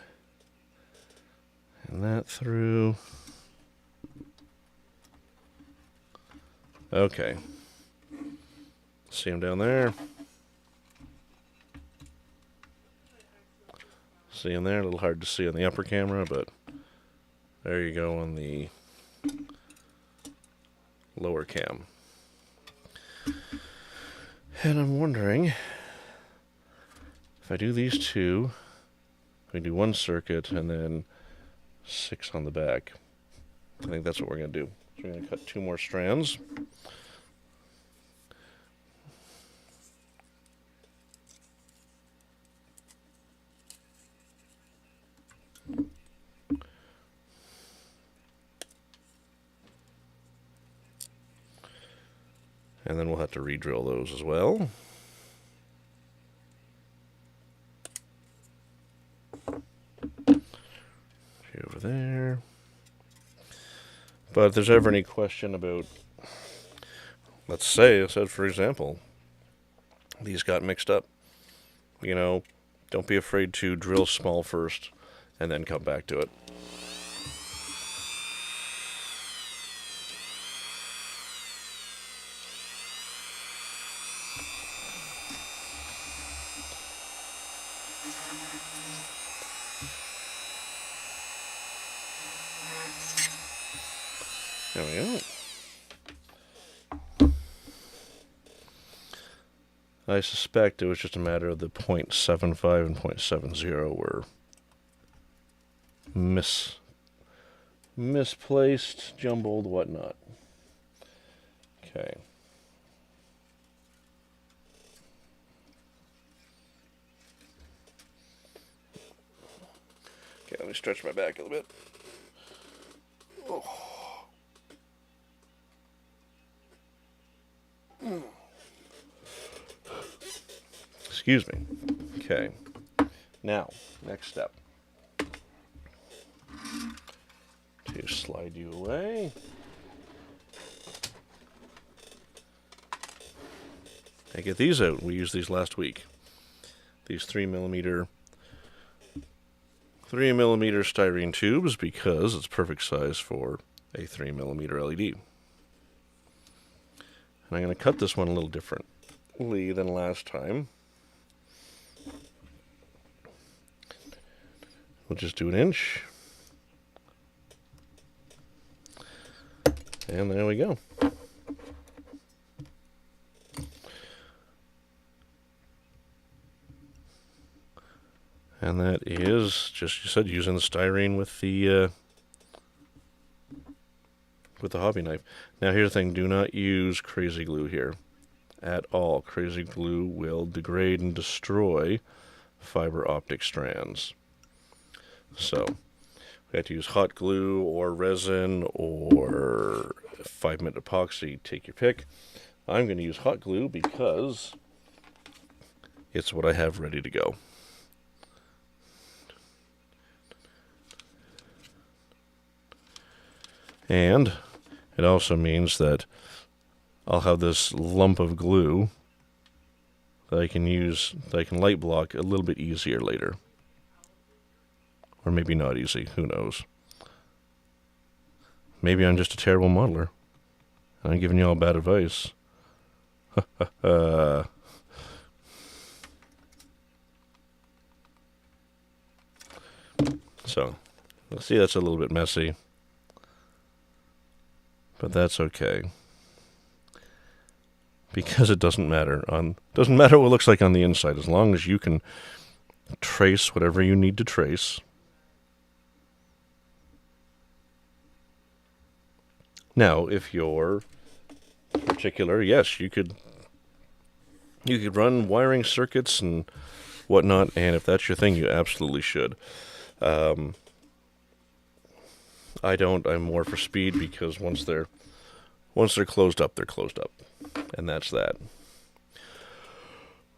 And that through. Okay. See him down there. See him there. A little hard to see on the upper camera, but there you go on the lower cam. And I'm wondering if I do these two, we do one circuit and then 6 on the back. I think that's what we're going to do. So we're going to cut 2 more strands. And then we'll have to re-drill those as well. Over there. But if there's ever any question about, let's say, I said for example, these got mixed up, you know, don't be afraid to drill small first and then come back to it. There we go. I suspect it was just a matter of the 0.75 and 0.70 were misplaced, jumbled, whatnot. Okay. Okay, let me stretch my back a little bit. Oh. Excuse me. Okay. Now, next step. To slide you away. I get these out. We used these last week. These 3mm styrene tubes because it's perfect size for a 3mm LED. And I'm going to cut this one a little differently than last time. We'll just do 1 inch. And there we go. And that is, just you said, using the styrene with the hobby knife. Now here's the thing, do not use crazy glue here at all. Crazy glue will degrade and destroy fiber optic strands. So we have to use hot glue or resin or 5-minute epoxy, take your pick. I'm going to use hot glue because it's what I have ready to go. And it also means that I'll have this lump of glue that I can use, that I can light block a little bit easier later. Or maybe not easy, who knows. Maybe I'm just a terrible modeler. I'm giving you all bad advice. So, let's see, that's a little bit messy. But that's okay. Because it doesn't matter doesn't matter what it looks like on the inside, as long as you can trace whatever you need to trace. Now, if you're particular, yes, you could run wiring circuits and whatnot, and if that's your thing, you absolutely should. I don't. I'm more for speed because once they're closed up, they're closed up, and that's that.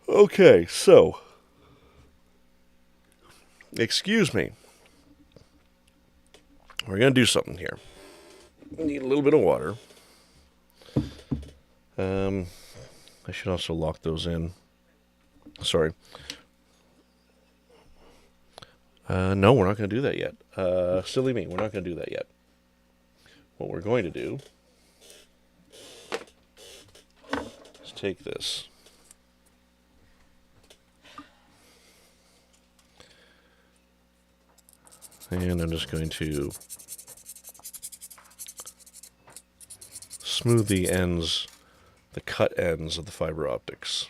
Okay, so excuse me. We're gonna do something here. Need a little bit of water. I should also lock those in. Sorry. No, we're not going to do that yet. Silly me, we're not going to do that yet. What we're going to do is take this. And I'm just going to smooth the ends, the cut ends of the fiber optics.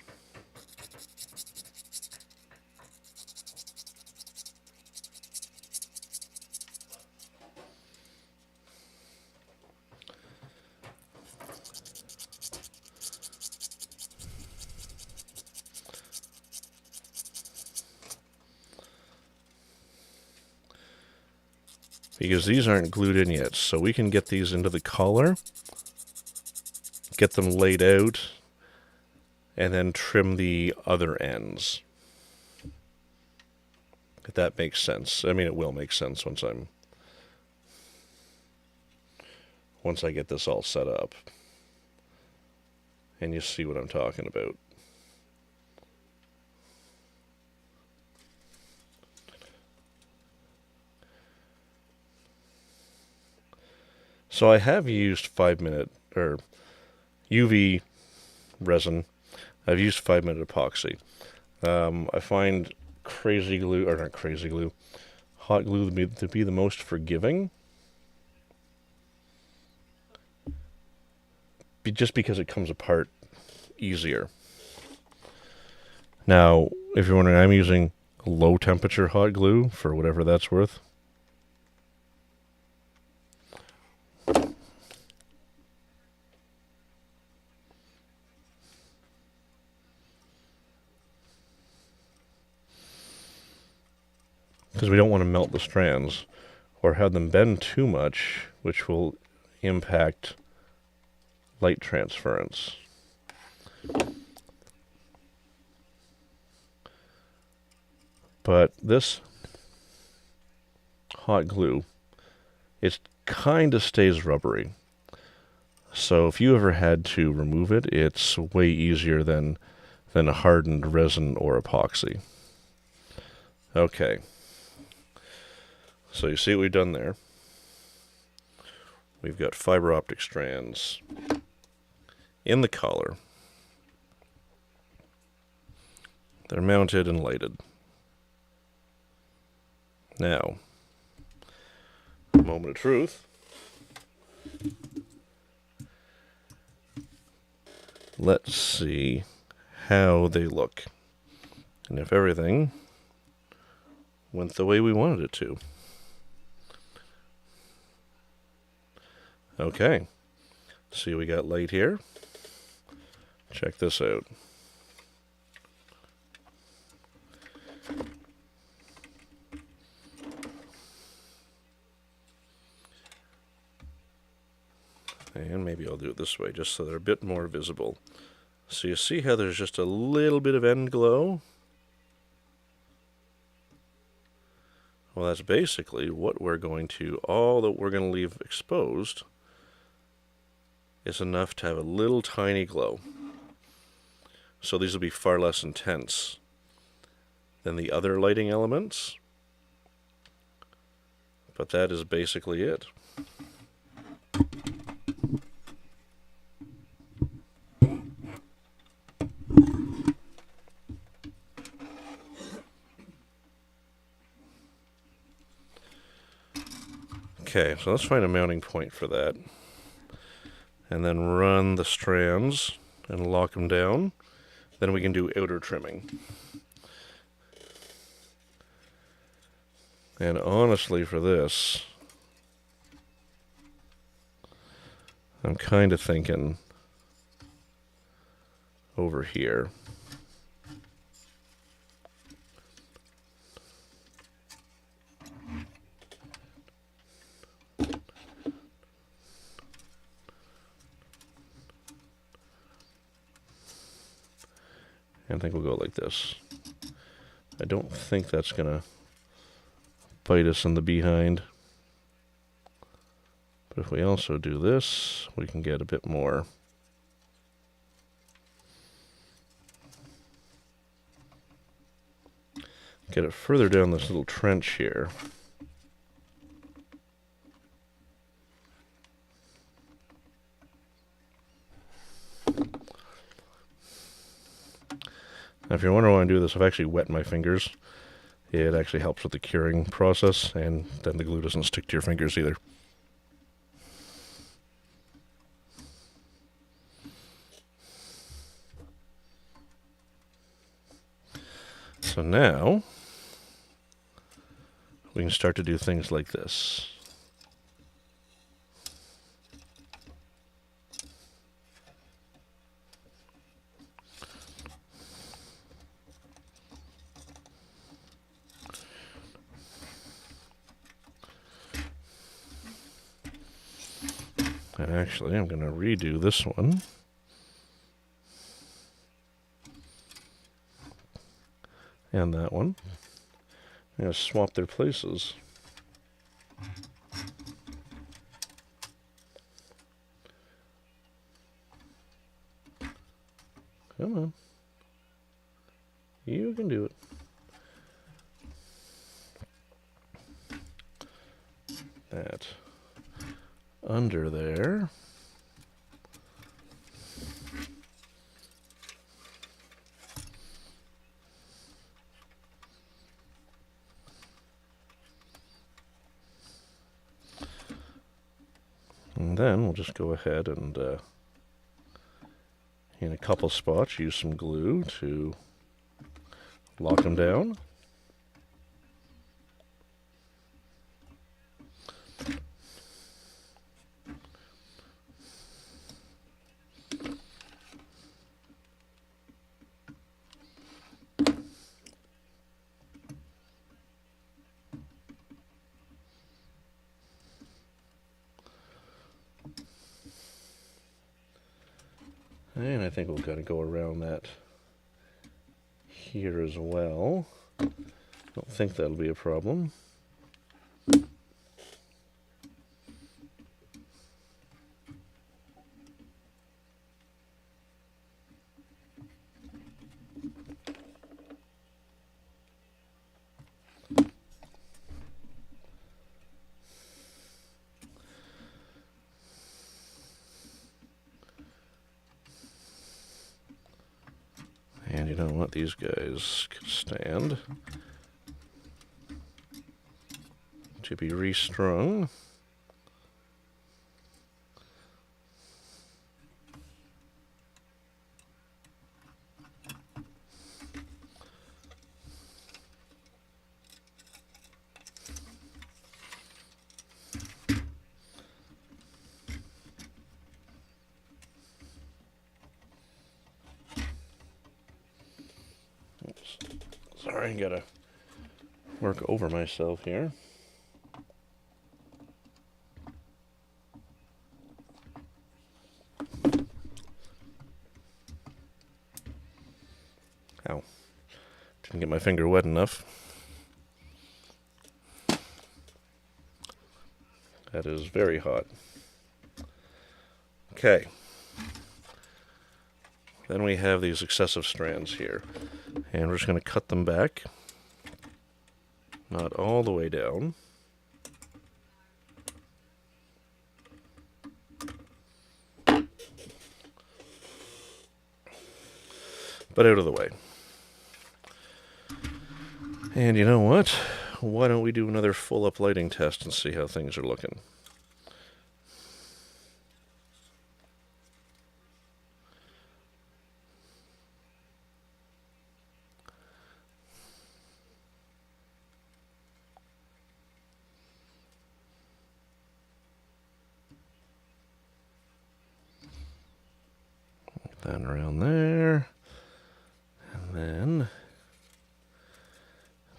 Because these aren't glued in yet, so we can get these into the collar, get them laid out, and then trim the other ends. If that makes sense. I mean, it will make sense once I get this all set up. And you see what I'm talking about. So I have used 5-minute or UV resin. I've used 5-minute epoxy. I find crazy glue, or not crazy glue, hot glue to be the most forgiving. Just because it comes apart easier. Now, if you're wondering, I'm using low temperature hot glue for whatever that's worth. Because we don't want to melt the strands or have them bend too much, which will impact light transference. But this hot glue, it kind of stays rubbery. So if you ever had to remove it, it's way easier than a hardened resin or epoxy. Okay. So you see what we've done there. We've got fiber optic strands in the collar. They're mounted and lighted. Now, moment of truth. Let's see how they look. And if everything went the way we wanted it to. Okay, see we got light here. Check this out. And maybe I'll do it this way just so they're a bit more visible. So you see how there's just a little bit of end glow? Well, that's basically what we're going to, all that we're going to leave exposed is enough to have a little tiny glow. So these will be far less intense than the other lighting elements. But that is basically it. Okay, so let's find a mounting point for that. And then run the strands and lock them down. Then we can do outer trimming. And honestly, for this, I'm kind of thinking over here. And I think we'll go like this. I don't think that's going to bite us in the behind. But if we also do this, we can get a bit more. Get it further down this little trench here. Now, if you're wondering why I do this, I've actually wet my fingers. It actually helps with the curing process, and then the glue doesn't stick to your fingers either. So now, we can start to do things like this. And actually, I'm going to redo this one. And that one. I'm going to swap their places. Come on. You can do it. That under there. And then we'll just go ahead and in a couple spots use some glue to lock them down. And I think we'll kind of go around that here as well. Don't think that'll be a problem. And you know what? These guys could stand to be restrung. Oops. Sorry, I gotta work over myself here. Ow. Didn't get my finger wet enough. That is very hot. Okay. Then we have these excessive strands here. And we're just going to cut them back. Not all the way down. But out of the way. And you know what? Why don't we do another full-up lighting test and see how things are looking? That around there. And then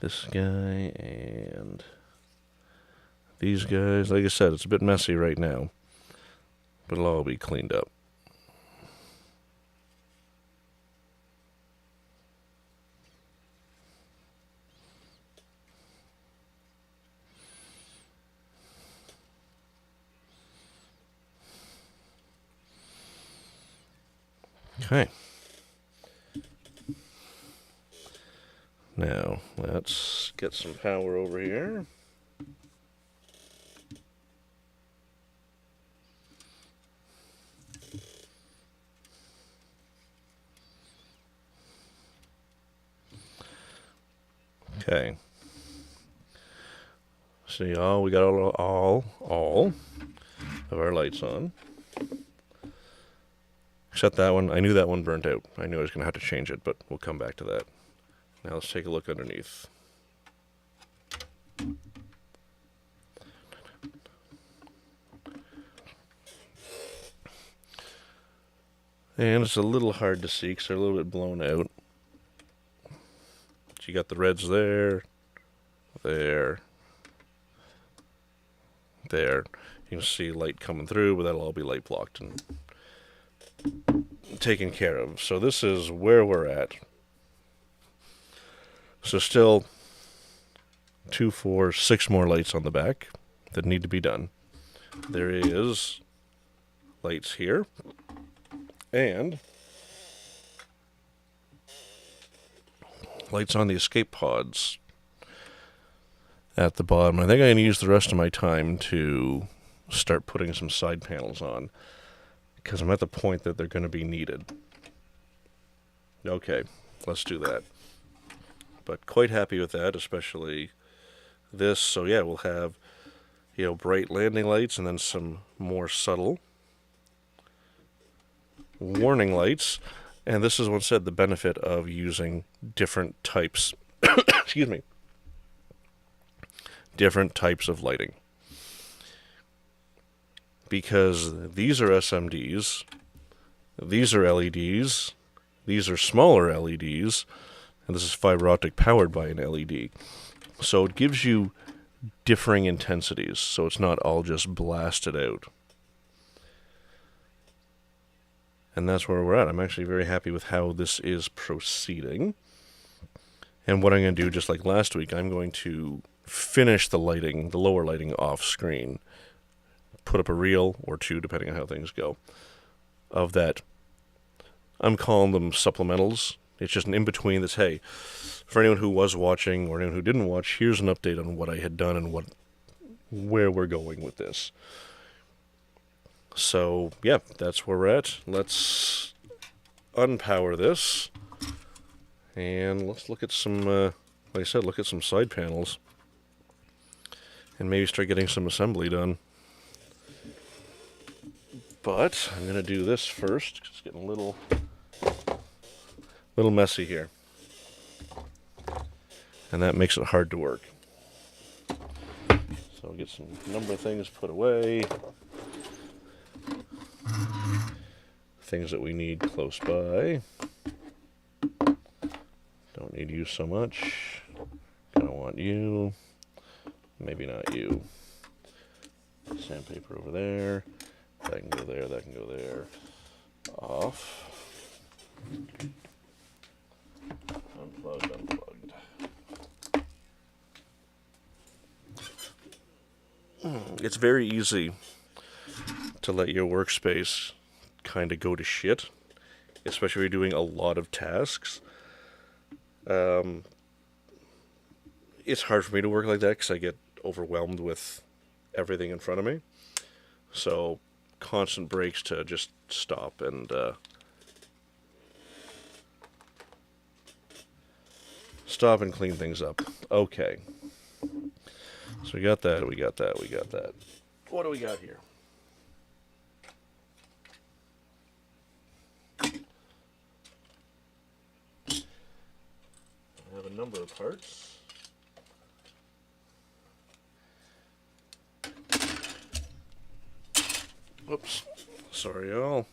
this guy and these guys. Like I said, it's a bit messy right now, but it'll all be cleaned up. Okay. Now, let's get some power over here. Okay. See, we got all of our lights on. Except that one. I knew that one burnt out. I knew I was going to have to change it, but we'll come back to that. Now let's take a look underneath. And it's a little hard to see because they're a little bit blown out. But you got the reds there, there. You can see light coming through, but that'll all be light blocked and taken care of. So this is where we're at. So still 2, 4, 6 more lights on the back that need to be done. There is lights here and lights on the escape pods at the bottom. I think I'm going to use the rest of my time to start putting some side panels on because I'm at the point that they're going to be needed. Okay, let's do that. But quite happy with that, especially this. So yeah, we'll have, bright landing lights and then some more subtle warning lights. And this is what said the benefit of using different types, excuse me, different types of lighting. Because these are SMDs, these are LEDs, these are smaller LEDs, and this is fiber optic powered by an LED. So it gives you differing intensities, so it's not all just blasted out. And that's where we're at. I'm actually very happy with how this is proceeding. And what I'm going to do, just like last week, I'm going to finish the lighting, the lower lighting off screen. Put up a reel or 2, depending on how things go, of that. I'm calling them supplementals. It's just an in-between that's, hey, for anyone who was watching or anyone who didn't watch, here's an update on what I had done and where we're going with this. So, yeah, that's where we're at. Let's unpower this. And let's look at some, like I said, look at some side panels. And maybe start getting some assembly done. But I'm going to do this first. It's getting a little messy here. And that makes it hard to work. So I'll get some number of things put away. Things that we need close by. Don't need you so much. Gonna want you. Maybe not you. Sandpaper over there. That can go there, that can go there. Off. Unplugged. It's very easy to let your workspace kind of go to shit, especially if you're doing a lot of tasks. It's hard for me to work like that because I get overwhelmed with everything in front of me. So constant breaks to just stop and clean things up. Okay. So we got that. What do we got here? I have a number of parts. Whoops. Sorry, y'all.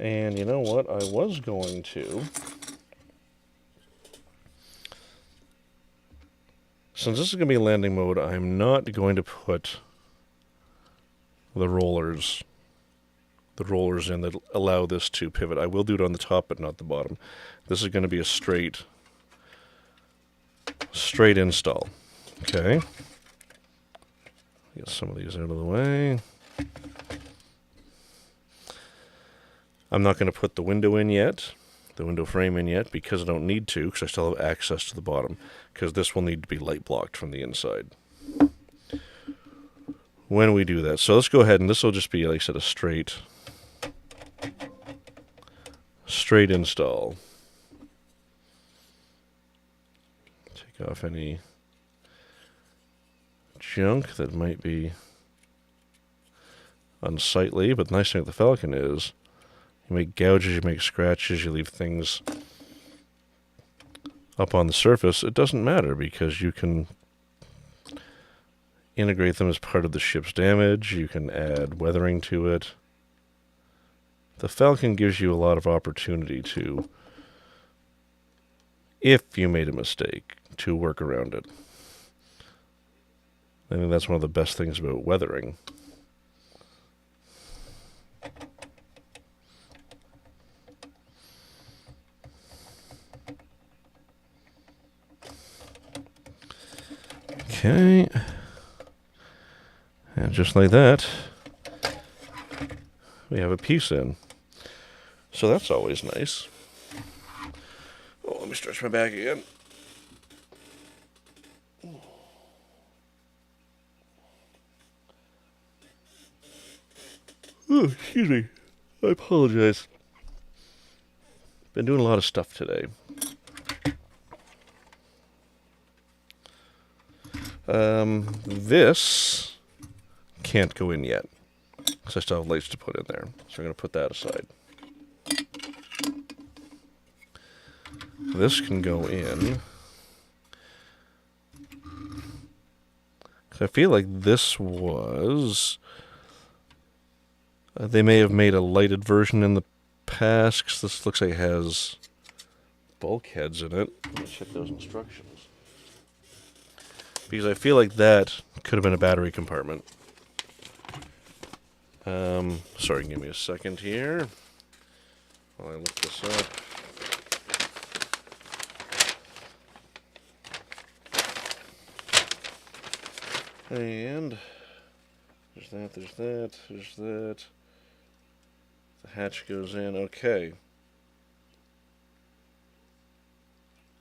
And you know what? I was going to... Since this is going to be landing mode, I'm not going to put the rollers in that allow this to pivot. I will do it on the top, but not the bottom. This is going to be a straight install. Okay. Get some of these out of the way. I'm not going to put the window in yet, the window frame in yet, because I don't need to, because I still have access to the bottom, because this will need to be light blocked from the inside when we do that. So let's go ahead, and this will just be, like I said, a straight install. Take off any junk that might be unsightly, but the nice thing with the Falcon is you make gouges, you make scratches, you leave things up on the surface. It doesn't matter because you can integrate them as part of the ship's damage. You can add weathering to it. The Falcon gives you a lot of opportunity to, if you made a mistake, to work around it. I think that's one of the best things about weathering. Okay. And just like that, we have a piece in. So that's always nice. Oh, let me stretch my back again. Oh, excuse me. I apologize. Been doing a lot of stuff today. This can't go in yet, because I still have lights to put in there. So I'm going to put that aside. This can go in. Because I feel like this was... they may have made a lighted version in the past, because this looks like it has bulkheads in it. Let me check those instructions. Because I feel like that could have been a battery compartment. Sorry, give me a second here while I look this up. And there's that, there's that, there's that. The hatch goes in, okay.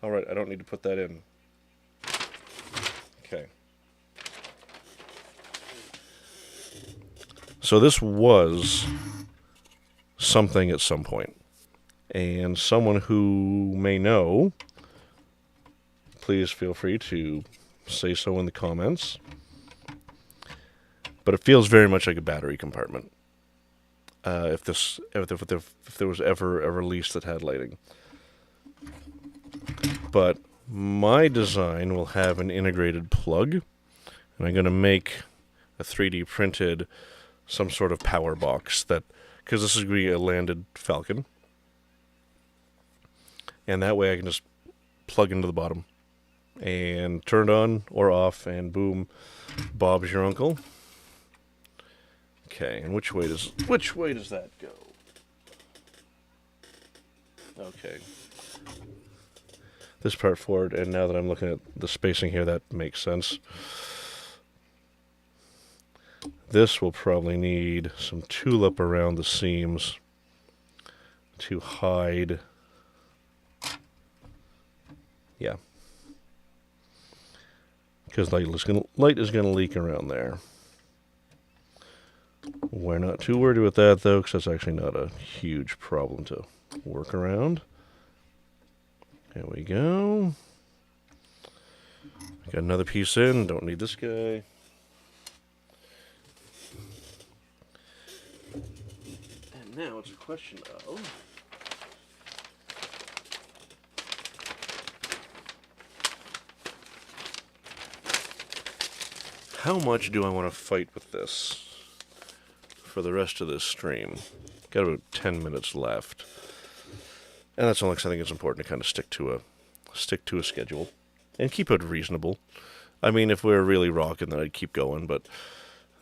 Alright, I don't need to put that in. Okay. So this was something at some point. And someone who may know, please feel free to say so in the comments. But it feels very much like a battery compartment. If there was ever a release that had lighting. But my design will have an integrated plug, and I'm going to make a 3D printed some sort of power box that, because this is going to be a landed Falcon, and that way I can just plug into the bottom and turn it on or off, and boom, Bob's your uncle. Okay, and which way does that go? Okay. This part forward, and now that I'm looking at the spacing here, that makes sense. This will probably need some tulip around the seams to hide. Yeah. Because light is gonna leak around there. We're not too worried about that, though, because that's actually not a huge problem to work around. There we go. Got another piece in. Don't need this guy. And now it's a question of... how much do I want to fight with this for the rest of this stream? Got about 10 minutes left. And that's only because I think it's important to kind of stick to a schedule. And keep it reasonable. I mean, if we're really rocking, then I'd keep going, but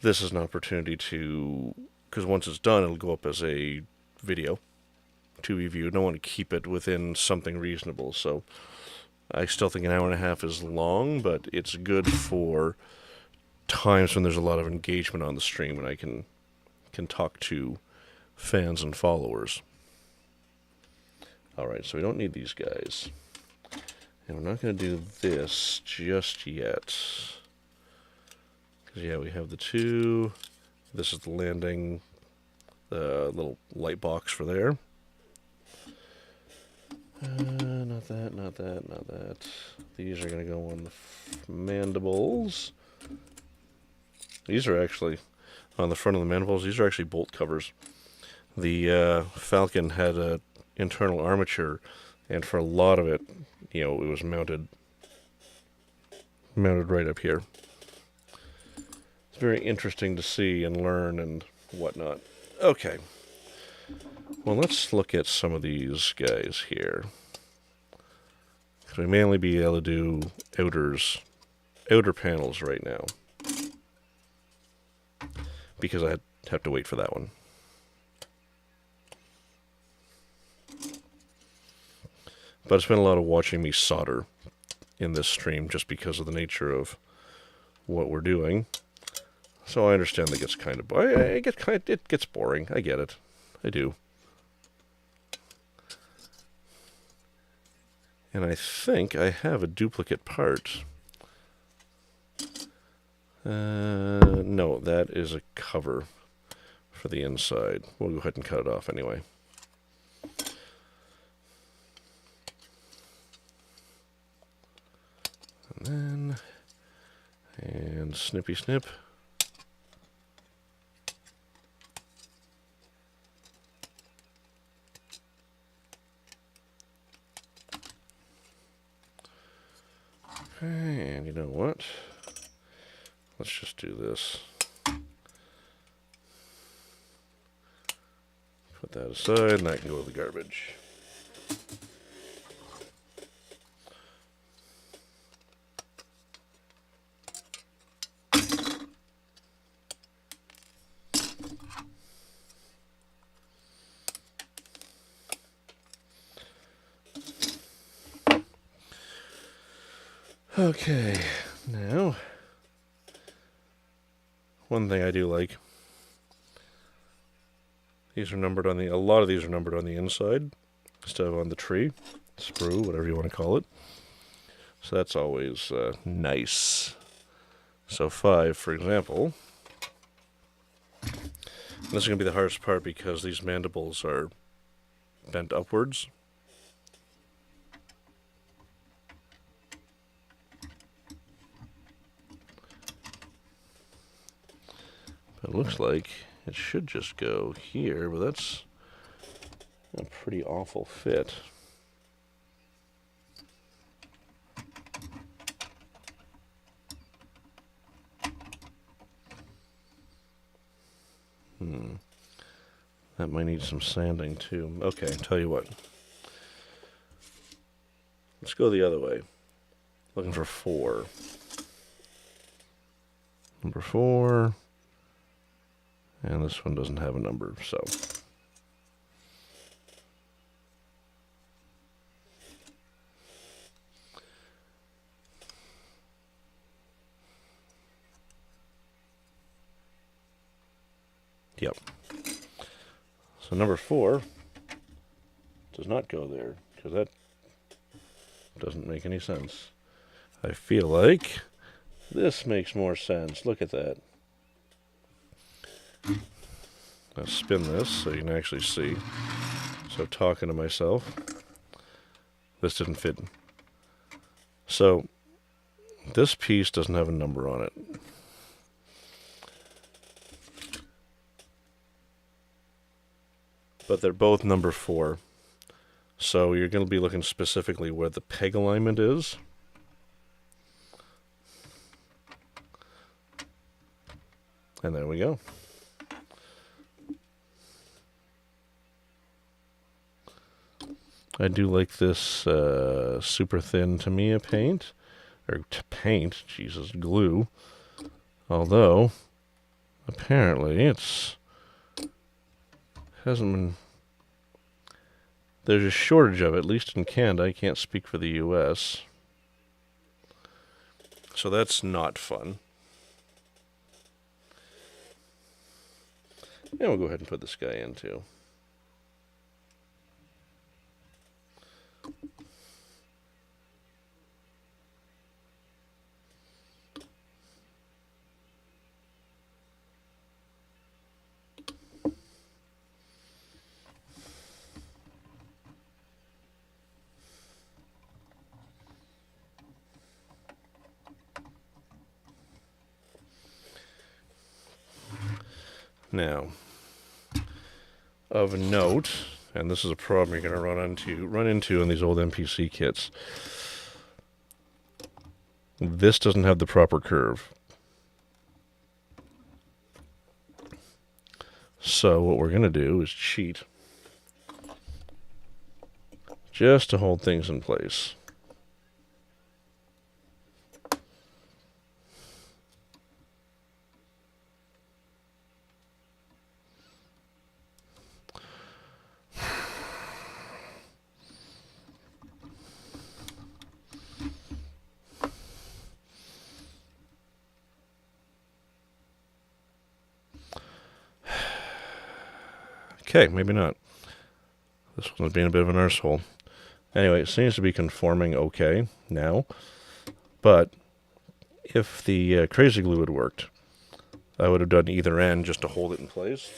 this is an opportunity to... Because once it's done, it'll go up as a video to be viewed. I want to keep it within something reasonable, so I still think an hour and a half is long, but it's good for times when there's a lot of engagement on the stream and I can talk to fans and followers. Alright, so we don't need these guys. And we're not going to do this just yet. Because, yeah, we have the two. This is the landing, the little light box for there. Not that, not that, not that. These are going to go on the mandibles. These are actually, on the front of the mandibles, these are actually bolt covers. The Falcon had an internal armature, and for a lot of it, you know, it was mounted right up here. It's very interesting to see and learn and whatnot. Okay. Well, let's look at some of these guys here. Because we may only be able to do outer panels right now. Because I have to wait for that one. But it's been a lot of watching me solder in this stream just because of the nature of what we're doing. So I understand that gets kind of... it gets boring. I get it. I do. And I think I have a duplicate part. No, that is a cover for the inside. We'll go ahead and cut it off anyway. And then... And snippy snip. Okay, and you know what? Let's just do this. Put that aside, and that can go to the garbage. Okay, now, one thing I do like, these are numbered on a lot of these are numbered on the inside, instead of on the tree, sprue, whatever you want to call it. So that's always nice. So 5, for example, and this is going to be the hardest part because these mandibles are bent upwards. It looks like it should just go here, but that's a pretty awful fit. That might need some sanding too. Okay, tell you what. Let's go the other way. Looking for 4. Number 4. And this one doesn't have a number, so. Yep. So number 4 does not go there, because that doesn't make any sense. I feel like this makes more sense. Look at that. Now spin this so you can actually see. So talking to myself, this didn't fit. So this piece doesn't have a number on it. But they're both number 4. So you're going to be looking specifically where the peg alignment is. And there we go. I do like this super thin Tamiya paint. Or paint, Jesus, glue. Although, apparently it's hasn't been... There's a shortage of it, at least in Canada. I can't speak for the US. So that's not fun. And we'll go ahead and put this guy in too. Now, of note, and this is a problem you're going to run into in these old NPC kits. This doesn't have the proper curve. So what we're going to do is cheat just to hold things in place. Okay, maybe not. This one's being a bit of an arsehole. Anyway, it seems to be conforming okay now. But if the crazy glue had worked, I would have done either end just to hold it in place.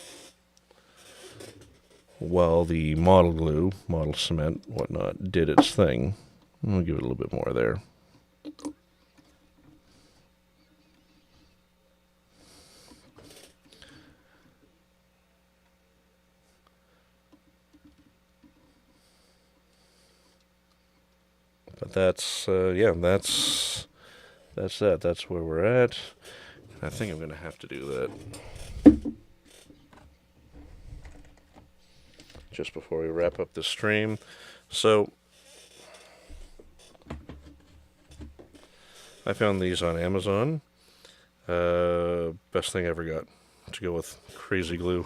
While the model glue, model cement, whatnot, did its thing. I'll give it a little bit more there. But that's, yeah, that's that. That's where we're at. I think I'm going to have to do that just before we wrap up this stream. So, I found these on Amazon. Best thing I ever got to go with crazy glue.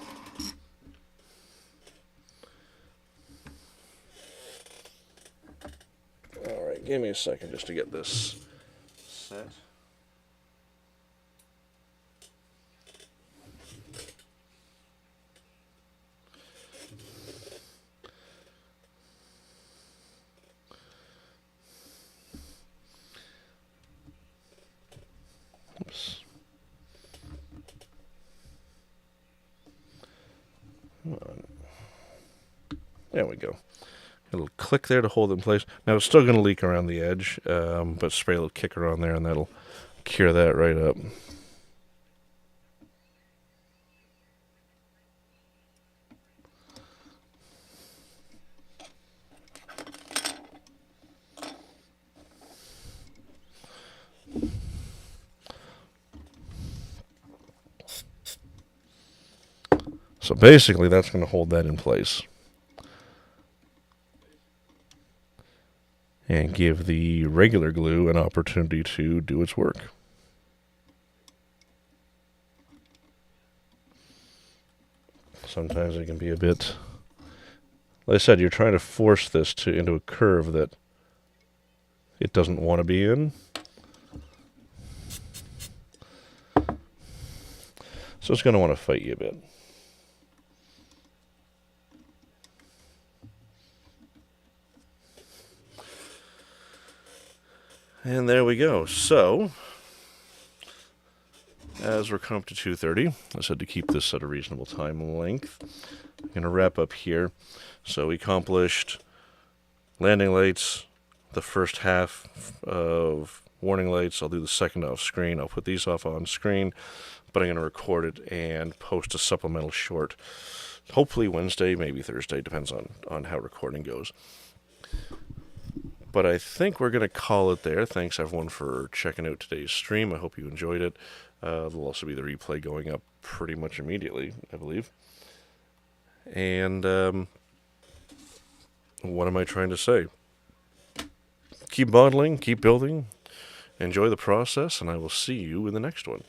Alright, give me a second just to get this set. Oops. Come on. There we go. A little click there to hold it in place. Now it's still going to leak around the edge, but spray a little kicker on there and that'll cure that right up. So basically that's going to hold that in place. And give the regular glue an opportunity to do its work. Sometimes it can be a bit... Like I said, you're trying to force this into a curve that it doesn't want to be in. So it's going to want to fight you a bit. And there we go. So, as we're coming up to 2:30, I said to keep this at a reasonable time length. I'm going to wrap up here. So we accomplished landing lights, the first half of warning lights. I'll do the second off screen. I'll put these off on screen, but I'm going to record it and post a supplemental short. Hopefully Wednesday, maybe Thursday, depends on how recording goes. But I think we're going to call it there. Thanks, everyone, for checking out today's stream. I hope you enjoyed it. There'll also be the replay going up pretty much immediately, I believe. And what am I trying to say? Keep modeling, keep building, enjoy the process, and I will see you in the next one.